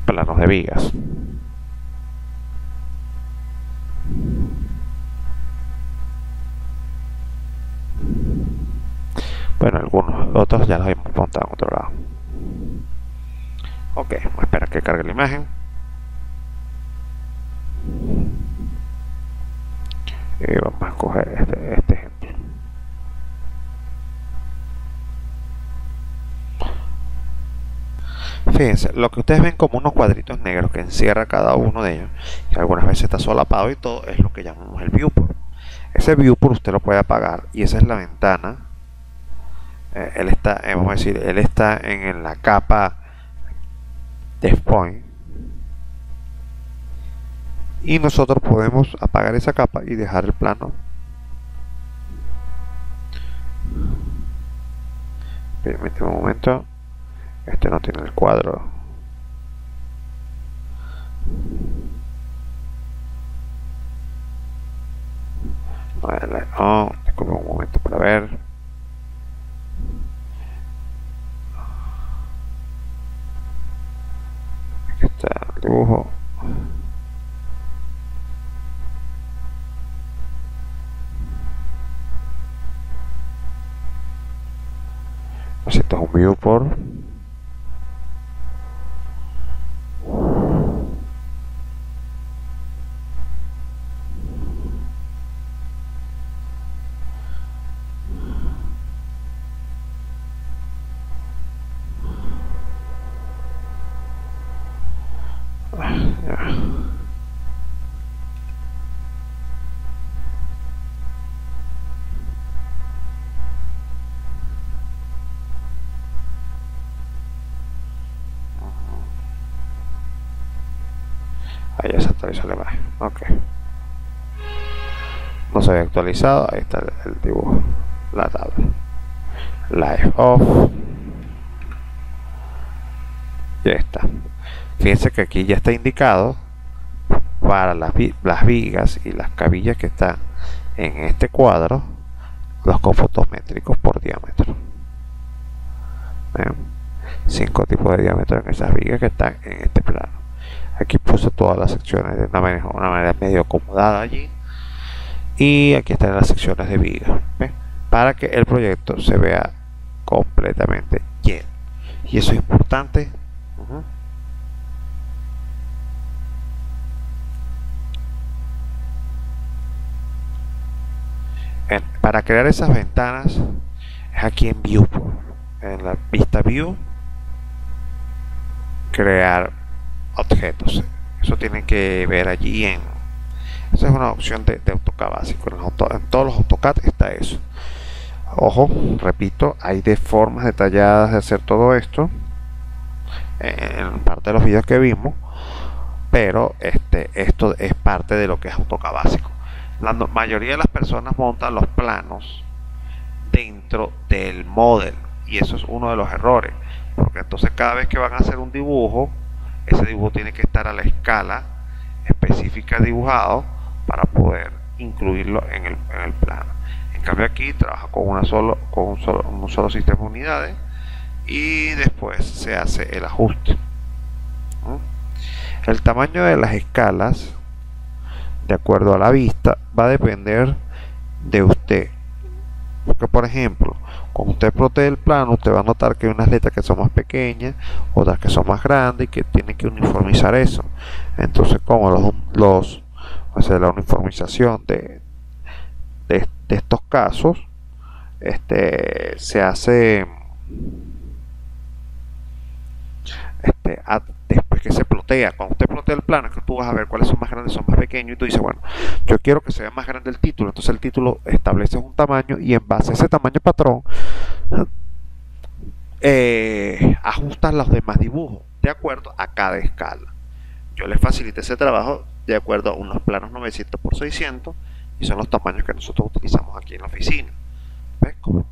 Planos de vigas. Bueno, algunos otros ya los hemos montado en otro lado. Ok, vamos a esperar que cargue la imagen. Y vamos a escoger este ejemplo. Fíjense, lo que ustedes ven como unos cuadritos negros que encierra cada uno de ellos, que algunas veces está solapado y todo, es lo que llamamos el viewport. Ese viewport usted lo puede apagar y esa es la ventana. Él está, vamos a decir, él está en la capa de point y nosotros podemos apagar esa capa y dejar el plano. Permíteme un momento. Este no tiene el cuadro. Oh, disculpe un momento para ver. Aquí está el dibujo. Así está un viewport. Ahí ya se actualizó la imagen. Ok. No se había actualizado. Ahí está el dibujo. La tabla. Live off. Ya está. Fíjense que aquí ya está indicado para las vigas y las cabillas que están en este cuadro los cómputos métricos por diámetro. ¿Ven? 5 tipos de diámetro en esas vigas que están en este plano. Aquí puse todas las secciones de una manera medio acomodada allí. Y aquí están las secciones de viga. ¿Ven? Para que el proyecto se vea completamente lleno. Y eso es importante. Para crear esas ventanas es aquí en Viewport, en la vista View, crear objetos. Eso tienen que ver allí en. Esa es una opción de AutoCAD básico. En todos los AutoCAD está eso. Ojo, repito, hay de formas detalladas de hacer todo esto en parte de los videos que vimos, pero esto es parte de lo que es AutoCAD básico. La mayoría de las personas montan los planos dentro del model y eso es uno de los errores, porque entonces cada vez que van a hacer un dibujo, ese dibujo tiene que estar a la escala específica dibujado para poder incluirlo en el plano. En cambio aquí trabaja con un solo sistema de unidades y después se hace el ajuste. El tamaño de las escalas de acuerdo a la vista va a depender de usted, porque por ejemplo cuando usted protege el plano usted va a notar que hay unas letras que son más pequeñas, otras que son más grandes y que tiene que uniformizar eso. Entonces como la uniformización de estos casos se hace después que se plotea. Cuando usted plotea el plano es que tú vas a ver cuáles son más grandes, son más pequeños y tú dices, bueno, yo quiero que se vea más grande el título, entonces el título establece un tamaño y en base a ese tamaño patrón ajustas los demás dibujos de acuerdo a cada escala. Yo les facilité ese trabajo de acuerdo a unos planos 900 por 600 y son los tamaños que nosotros utilizamos aquí en la oficina. ¿Ves? Como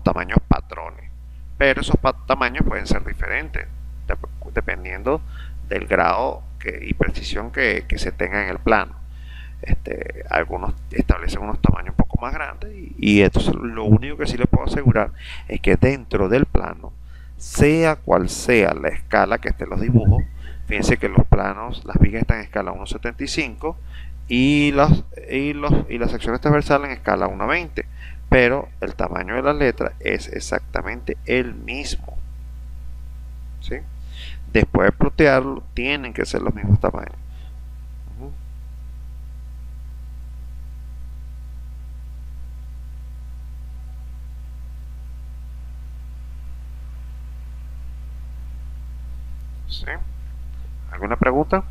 tamaños patrones, pero esos tamaños pueden ser diferentes dependiendo del grado y precisión que se tenga en el plano. Algunos establecen unos tamaños un poco más grandes y entonces lo único que sí les puedo asegurar es que dentro del plano, sea cual sea la escala que estén los dibujos, fíjense que los planos, las vigas están en escala 1.75 y las secciones transversales en escala 1.20, pero el tamaño de las letras es exactamente el mismo. ¿Sí? Después de plotearlo tienen que ser los mismos tamaños. ¿Sí? ¿Alguna pregunta?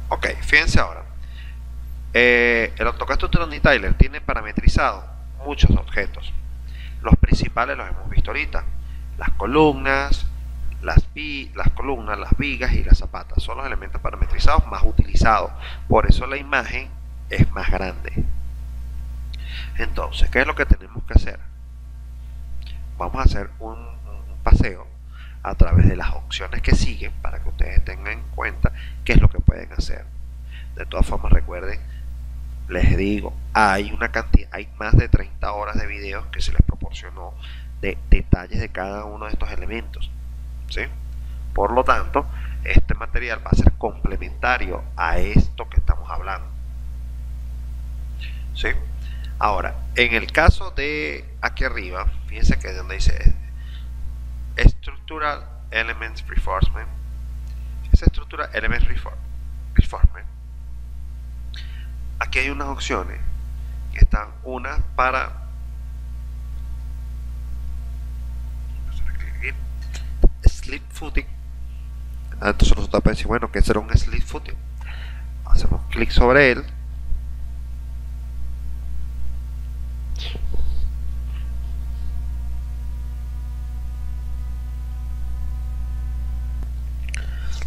Ok, fíjense ahora. El AutoCAD Tutorial Detailer tiene parametrizado muchos objetos. Los principales los hemos visto ahorita. Las columnas, las columnas, las vigas y las zapatas son los elementos parametrizados más utilizados. Por eso la imagen es más grande. Entonces, ¿qué es lo que tenemos que hacer? Vamos a hacer un paseo a través de las opciones que siguen para que ustedes tengan en cuenta qué es lo que pueden hacer. De todas formas, recuerden, les digo, hay más de 30 horas de videos que se les proporcionó de detalles de cada uno de estos elementos, ¿sí? Por lo tanto, este material va a ser complementario a esto que estamos hablando, ¿sí? Ahora, en el caso de aquí arriba, fíjense que donde dice Structural Elements Reinforcement, esa estructura Elements Reinforcement, aquí hay unas opciones que están unas para slip footing. Entonces nosotros pensamos, bueno, ¿qué será un slip footing? Hacemos clic sobre él.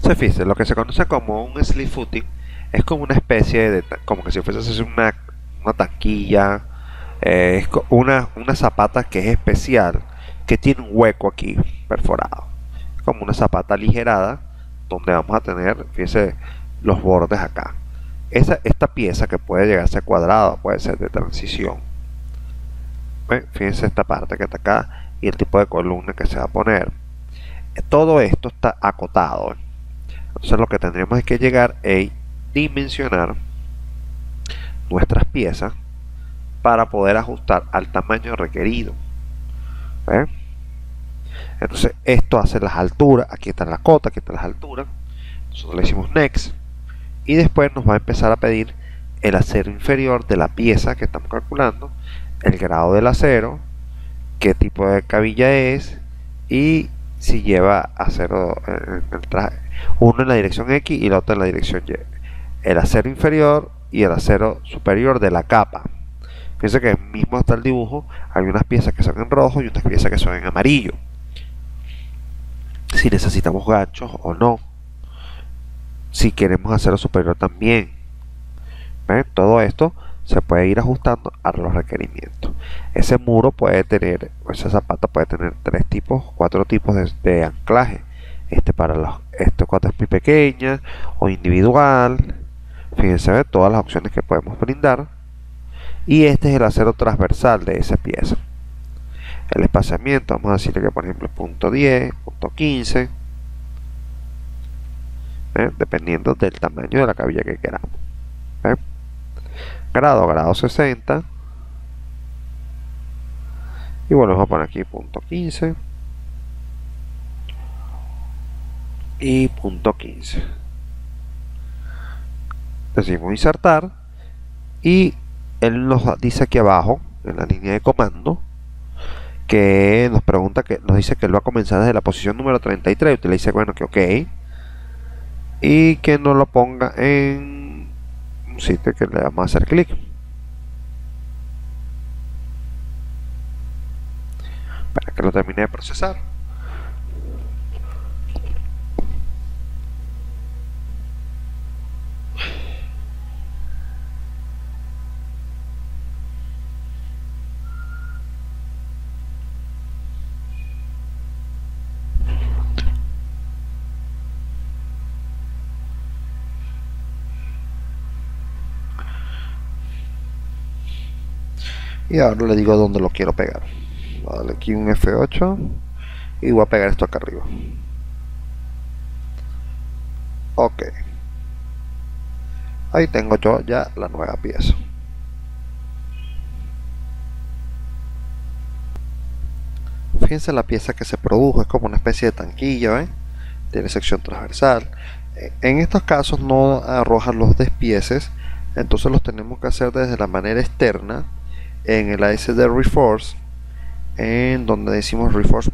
Se fíjense, lo que se conoce como un slip footing es como una especie de, como que si fuese una tanquilla, es una zapata que es especial, que tiene un hueco aquí perforado, como una zapata aligerada, donde vamos a tener, fíjense, los bordes acá. Esta pieza que puede llegar a ser cuadrada, puede ser de transición. ¿Ven? Fíjense esta parte que está acá y el tipo de columna que se va a poner. Todo esto está acotado. Entonces lo que tendríamos es que llegar a dimensionar nuestras piezas para poder ajustar al tamaño requerido. ¿Ven? Entonces esto hace las alturas. Aquí está la cota, aquí están las alturas. Nosotros le decimos next y después nos va a empezar a pedir el acero inferior de la pieza que estamos calculando, el grado del acero, qué tipo de cabilla es y si lleva acero en el traje, uno en la dirección X y la otra en la dirección Y, el acero inferior y el acero superior de la capa. Fíjense que mismo está el dibujo, hay unas piezas que son en rojo y unas piezas que son en amarillo, si necesitamos ganchos o no, si queremos acero superior también. ¿Ven? Todo esto se puede ir ajustando a los requerimientos. Ese muro puede tener, esa zapata puede tener 4 tipos de anclaje. Para cuando es muy pequeña o individual. Fíjense, ¿ven? Todas las opciones que podemos brindar. Y este es el acero transversal de esa pieza. El espaciamiento, vamos a decirle que por ejemplo punto 10, punto 15, ¿ven? Dependiendo del tamaño de la cabilla que queramos. ¿Ven? Grado 60 y volvemos a poner aquí punto 15 y punto 15. Decimos insertar y él nos dice aquí abajo en la línea de comando que nos pregunta, que nos dice que él va a comenzar desde la posición número 33. Usted le dice bueno que ok y que no lo ponga en un sitio que le vamos a hacer clic para que lo termine de procesar. Y ahora le digo dónde lo quiero pegar. Voy a darle aquí un F8 y voy a pegar esto acá arriba. Ok, ahí tengo yo ya la nueva pieza. Fíjense la pieza que se produjo, es como una especie de tanquilla, ¿eh? Tiene sección transversal. En estos casos no arrojan los despieces, entonces los tenemos que hacer desde la manera externa en el ASD Reforce, en donde decimos Reforce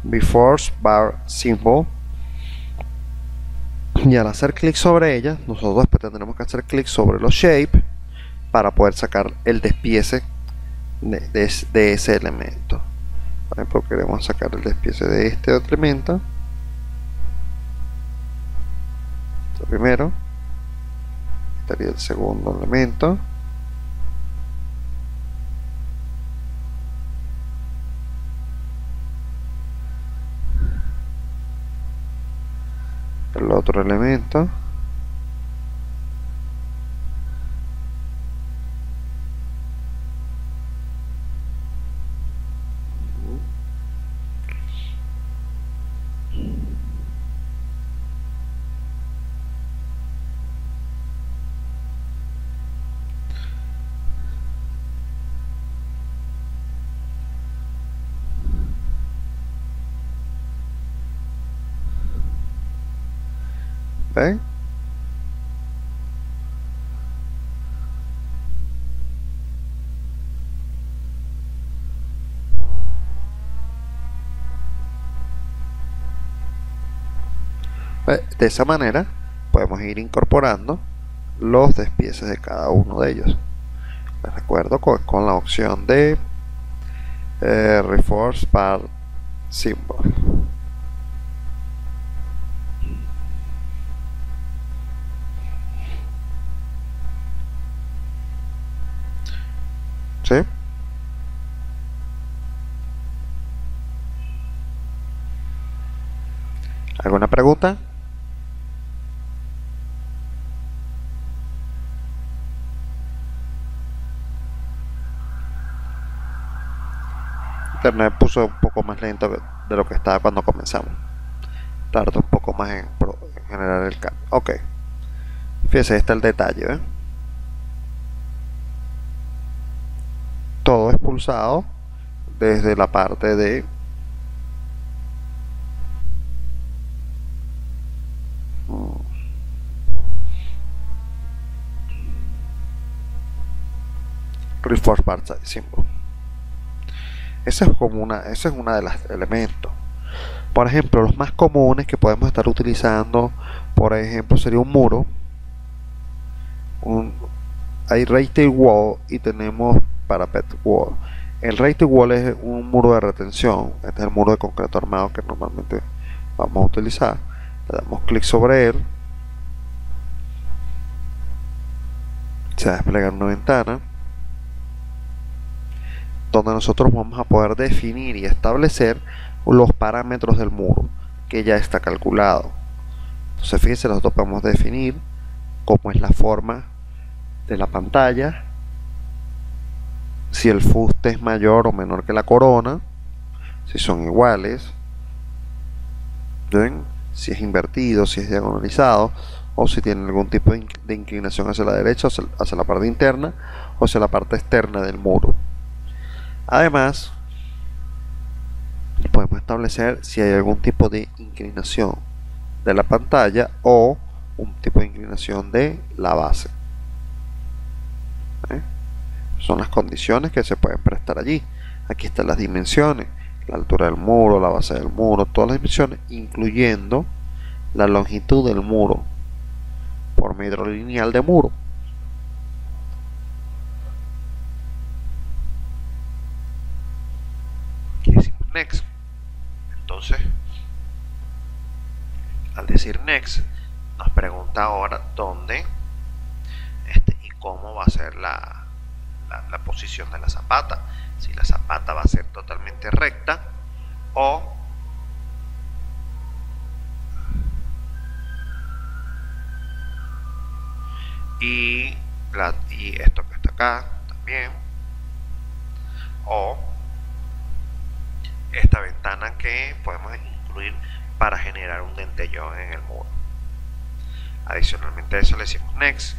Reinforce Bar Symbol, y al hacer clic sobre ella, nosotros después tendremos que hacer clic sobre los shape para poder sacar el despiece de ese elemento. Por ejemplo, queremos sacar el despiece de este otro elemento. Este primero, estaría el segundo elemento. El otro elemento. ¿Ven? De esa manera podemos ir incorporando los despieces de cada uno de ellos. Les recuerdo con la opción de Reinforce Bar Symbol. ¿Sí? ¿Alguna pregunta? Internet puso un poco más lento de lo que estaba cuando comenzamos. Tarda un poco más en generar el cambio. Ok. Fíjense, este es el detalle, ¿eh? Todo es pulsado desde la parte de Reinforce Bar Symbol. Esa es una de las elementos. Por ejemplo, los más comunes que podemos estar utilizando, por ejemplo, sería un muro. Hay Rated Wall y tenemos Parapet Wall. El Rated Wall es un muro de retención. Este es el muro de concreto armado que normalmente vamos a utilizar. Le damos clic sobre él. Se va a desplegar una ventana donde nosotros vamos a poder definir y establecer los parámetros del muro que ya está calculado. Entonces fíjense, nosotros podemos definir cómo es la forma de la pantalla, si el fuste es mayor o menor que la corona, si son iguales, ¿ven? Si es invertido, si es diagonalizado, o si tiene algún tipo de inclinación hacia la derecha, hacia la parte interna o hacia la parte externa del muro. Además, podemos establecer si hay algún tipo de inclinación de la pantalla o un tipo de inclinación de la base. Son las condiciones que se pueden prestar allí. Aquí están las dimensiones, la altura del muro, la base del muro, todas las dimensiones, incluyendo la longitud del muro por metro lineal de muro. Aquí decimos next. Entonces, al decir next, nos pregunta ahora dónde y cómo va a ser la posición de la zapata. Si la zapata va a ser totalmente recta o y esto que está acá también, o esta ventana que podemos incluir para generar un dentellón en el muro. Adicionalmente a eso le decimos next.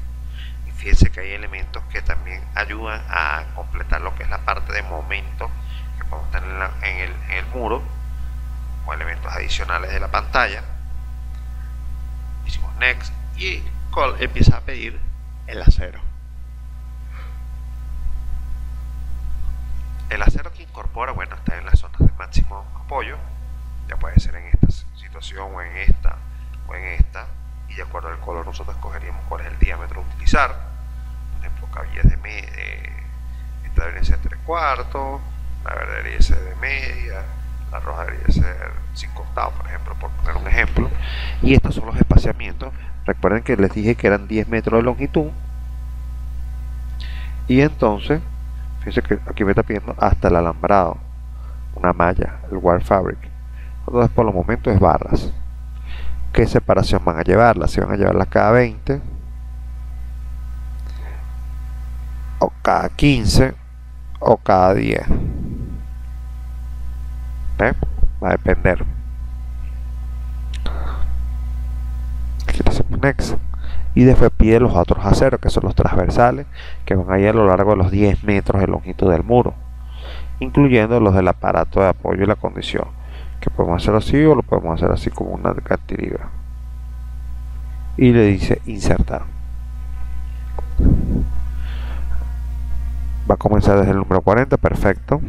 Y fíjense que hay elementos que también ayudan a completar lo que es la parte de momento que podemos tener en el muro, o elementos adicionales de la pantalla. Decimos next y empieza a pedir el acero. El acero que incorpora, bueno, está en las zonas de máximo apoyo. Ya puede ser en esta situación o en esta o en esta, y de acuerdo al color nosotros escogeríamos cuál es el diámetro a utilizar. Por ejemplo, cabillas de media, esta debería ser 3/4, la verde debería ser de media, la roja debería ser 5/8, por ejemplo, por poner un ejemplo. Y estos son los espaciamientos. Recuerden que les dije que eran 10 metros de longitud, y entonces fíjense que aquí me está pidiendo hasta el alambrado, una malla, el wire fabric. Entonces por los momentos es barras. ¿Qué separación van a llevarlas? Si van a llevarlas cada 20 o cada 15 o cada 10. ¿Eh? Va a depender. Aquí le hacemos next. Y después pide los otros aceros, que son los transversales, que van a ir a lo largo de los 10 metros de longitud del muro, incluyendo los del aparato de apoyo y la condición, que podemos hacer así o lo podemos hacer así como una cantilever. Y le dice insertar. Va a comenzar desde el número 40, perfecto,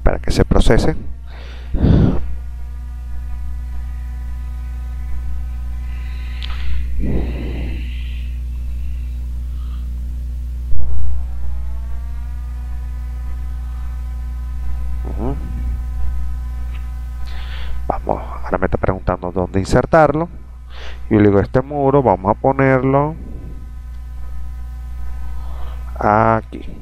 para que se procese. Vamos, ahora me está preguntando dónde insertarlo. Yo le digo, este muro vamos a ponerlo aquí.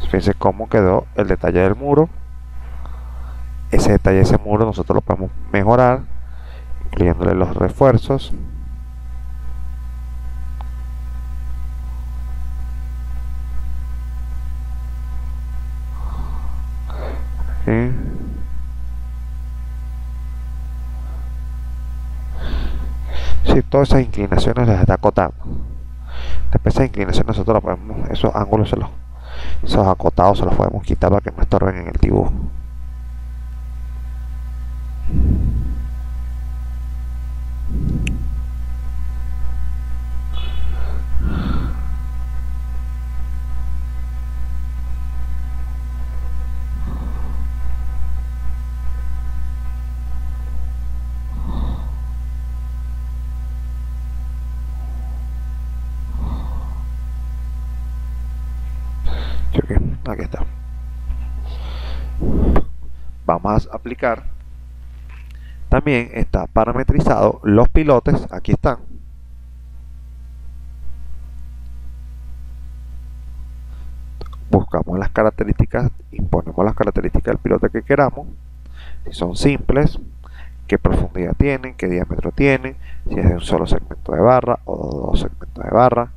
Fíjense cómo quedó el detalle del muro. Ese detalle de ese muro nosotros lo podemos mejorar, incluyéndole los refuerzos. ¿Sí? Sí, todas esas inclinaciones las está acotando. Después esas inclinaciones nosotros las podemos, esos ángulos, esos acotados se los podemos quitar para que no estorben en el dibujo. Aquí está. Vamos a aplicar. También está parametrizado los pilotes. Aquí están. Buscamos las características, imponemos las características del pilote que queramos. Si son simples, qué profundidad tienen, qué diámetro tienen, si es de un solo segmento de barra o de dos segmentos de barra.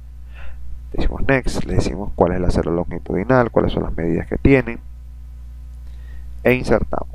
Decimos next, le decimos cuál es el acero longitudinal, cuáles son las medidas que tienen, e insertamos.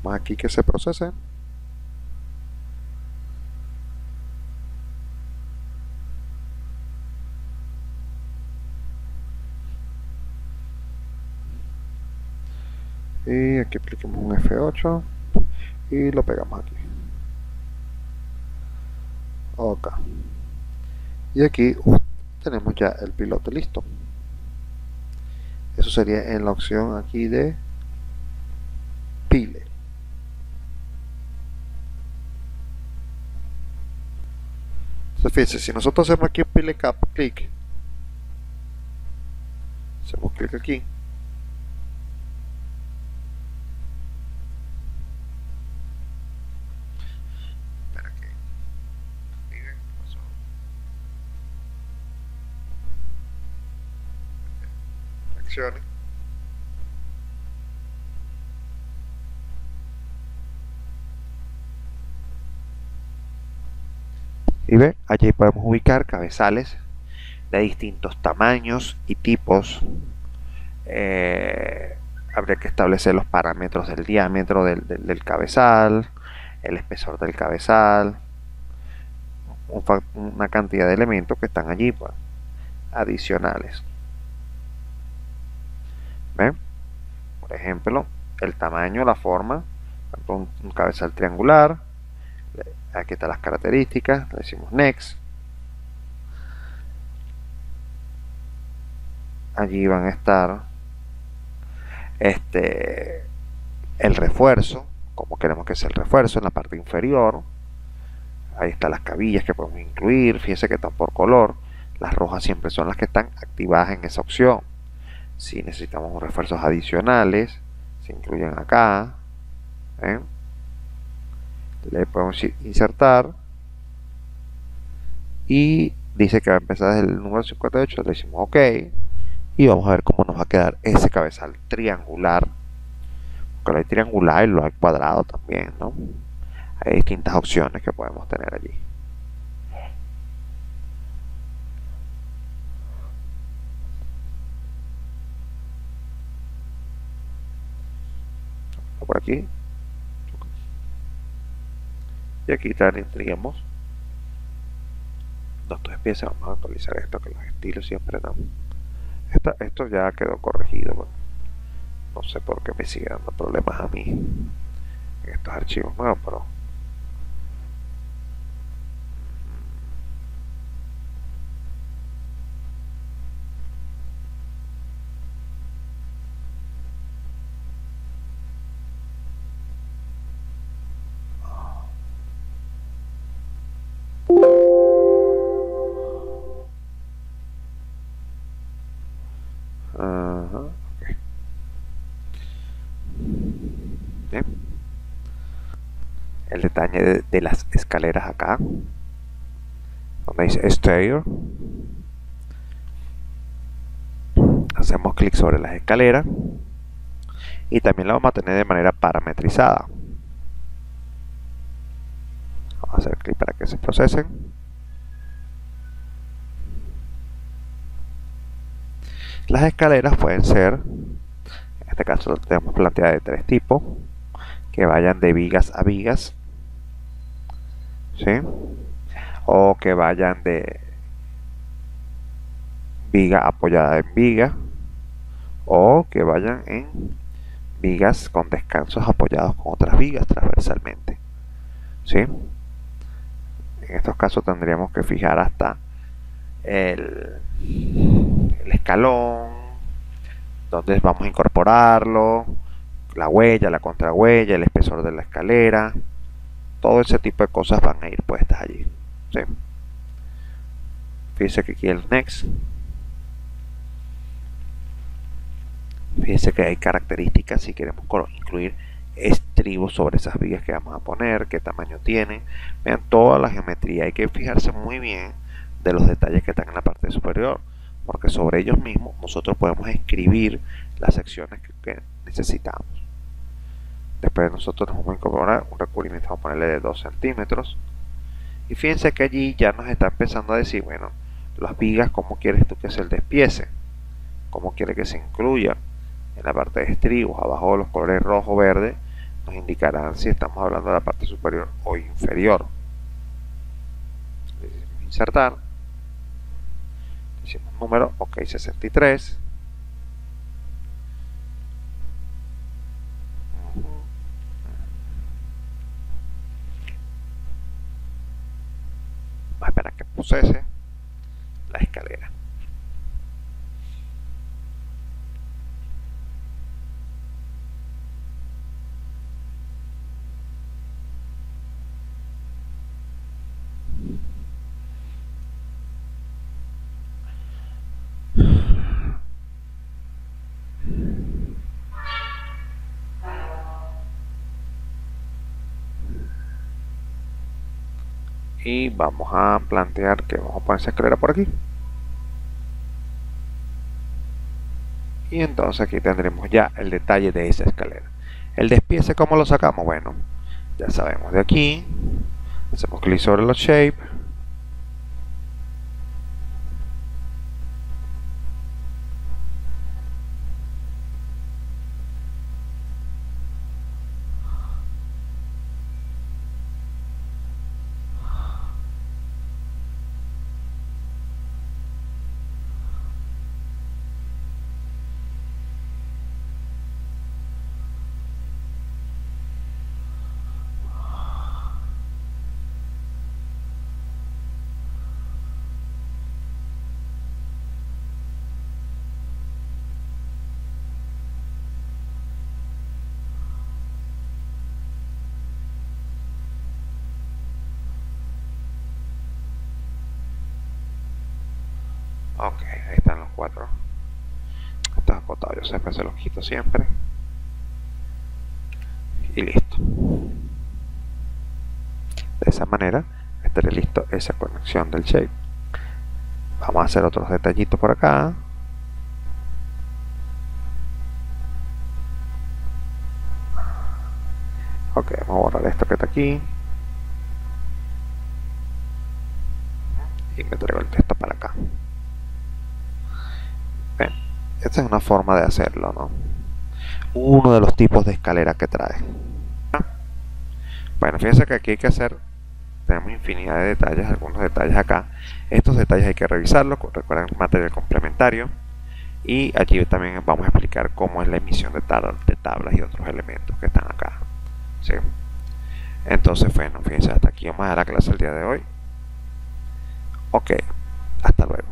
Vamos aquí que se procese. Y aquí aplicamos un F8 y lo pegamos aquí. Ok. Y aquí tenemos ya el piloto listo. Eso sería en la opción aquí de pile. Entonces fíjense, si nosotros hacemos aquí pile cap, clic, hacemos clic aquí, espera que active, pasó. Acciones. Y ve, allí podemos ubicar cabezales de distintos tamaños y tipos. Habría que establecer los parámetros del diámetro del cabezal, el espesor del cabezal, una cantidad de elementos que están allí, pues, adicionales. ¿Ven? Por ejemplo, el tamaño, la forma, un cabezal triangular. Aquí están las características, le decimos next. Allí van a estar el refuerzo, como queremos que sea el refuerzo en la parte inferior. Ahí están las cabillas que podemos incluir, fíjense que están por color. Las rojas siempre son las que están activadas en esa opción. Si necesitamos refuerzos adicionales, se incluyen acá. ¿Ven? Le podemos insertar y dice que va a empezar desde el número 58, le decimos OK y vamos a ver cómo nos va a quedar ese cabezal triangular, porque lo hay triangular y lo hay cuadrado también, ¿no? Hay distintas opciones que podemos tener allí. Por aquí y aquí tendríamos nuestros piezas. Vamos a actualizar esto, que los estilos siempre dan. Esto ya quedó corregido. Bueno, no sé por qué me sigue dando problemas a mí en estos archivos nuevos, pero okay. Bien. El detalle de las escaleras acá, donde dice Stair, hacemos clic sobre las escaleras y también la vamos a tener de manera parametrizada. Vamos a hacer clic para que se procesen. Las escaleras pueden ser, en este caso tenemos planteada de tres tipos, que vayan de vigas a vigas, ¿sí? O que vayan de viga apoyada en viga, o que vayan en vigas con descansos apoyados con otras vigas transversalmente, ¿sí? En estos casos tendríamos que fijar hasta el escalón, donde vamos a incorporarlo, la huella, la contrahuella, el espesor de la escalera, todo ese tipo de cosas van a ir puestas allí, ¿sí? Fíjense que aquí el next, fíjense que hay características si queremos incluir estribos sobre esas vigas que vamos a poner, qué tamaño tienen. Vean toda la geometría, hay que fijarse muy bien de los detalles que están en la parte superior, porque sobre ellos mismos nosotros podemos escribir las secciones que necesitamos. Después nosotros nos vamos a incorporar un recubrimiento, vamos a ponerle de 2 centímetros. Y fíjense que allí ya nos está empezando a decir, bueno, las vigas, ¿cómo quieres tú que se el despiece? ¿Cómo quiere que se incluya? En la parte de estribos, abajo los colores rojo, verde, nos indicarán si estamos hablando de la parte superior o inferior. Insertar. Decimos número, OK, 63. Vamos a esperar que procese la escalera. Y vamos a plantear que vamos a poner esa escalera por aquí. Y entonces aquí tendremos ya el detalle de esa escalera. El despiece, ¿cómo lo sacamos? Bueno, ya sabemos, de aquí hacemos clic sobre los shape, Ok, ahí están los cuatro. Estos acotados, yo siempre se los quito siempre. Y listo. De esa manera estaría listo esa conexión del shape. Vamos a hacer otros detallitos por acá. Ok, vamos a borrar esto que está aquí. Y me traigo el texto para acá. Ven, esta es una forma de hacerlo, ¿no? Uno de los tipos de escalera que trae. Bueno, fíjense que aquí hay que hacer, tenemos infinidad de detalles, algunos detalles acá. Estos detalles hay que revisarlos, recuerden material complementario. Y allí también vamos a explicar cómo es la emisión de tablas y otros elementos que están acá. ¿Sí? Entonces, bueno, fíjense, hasta aquí vamos a dar la clase el día de hoy. Ok, hasta luego.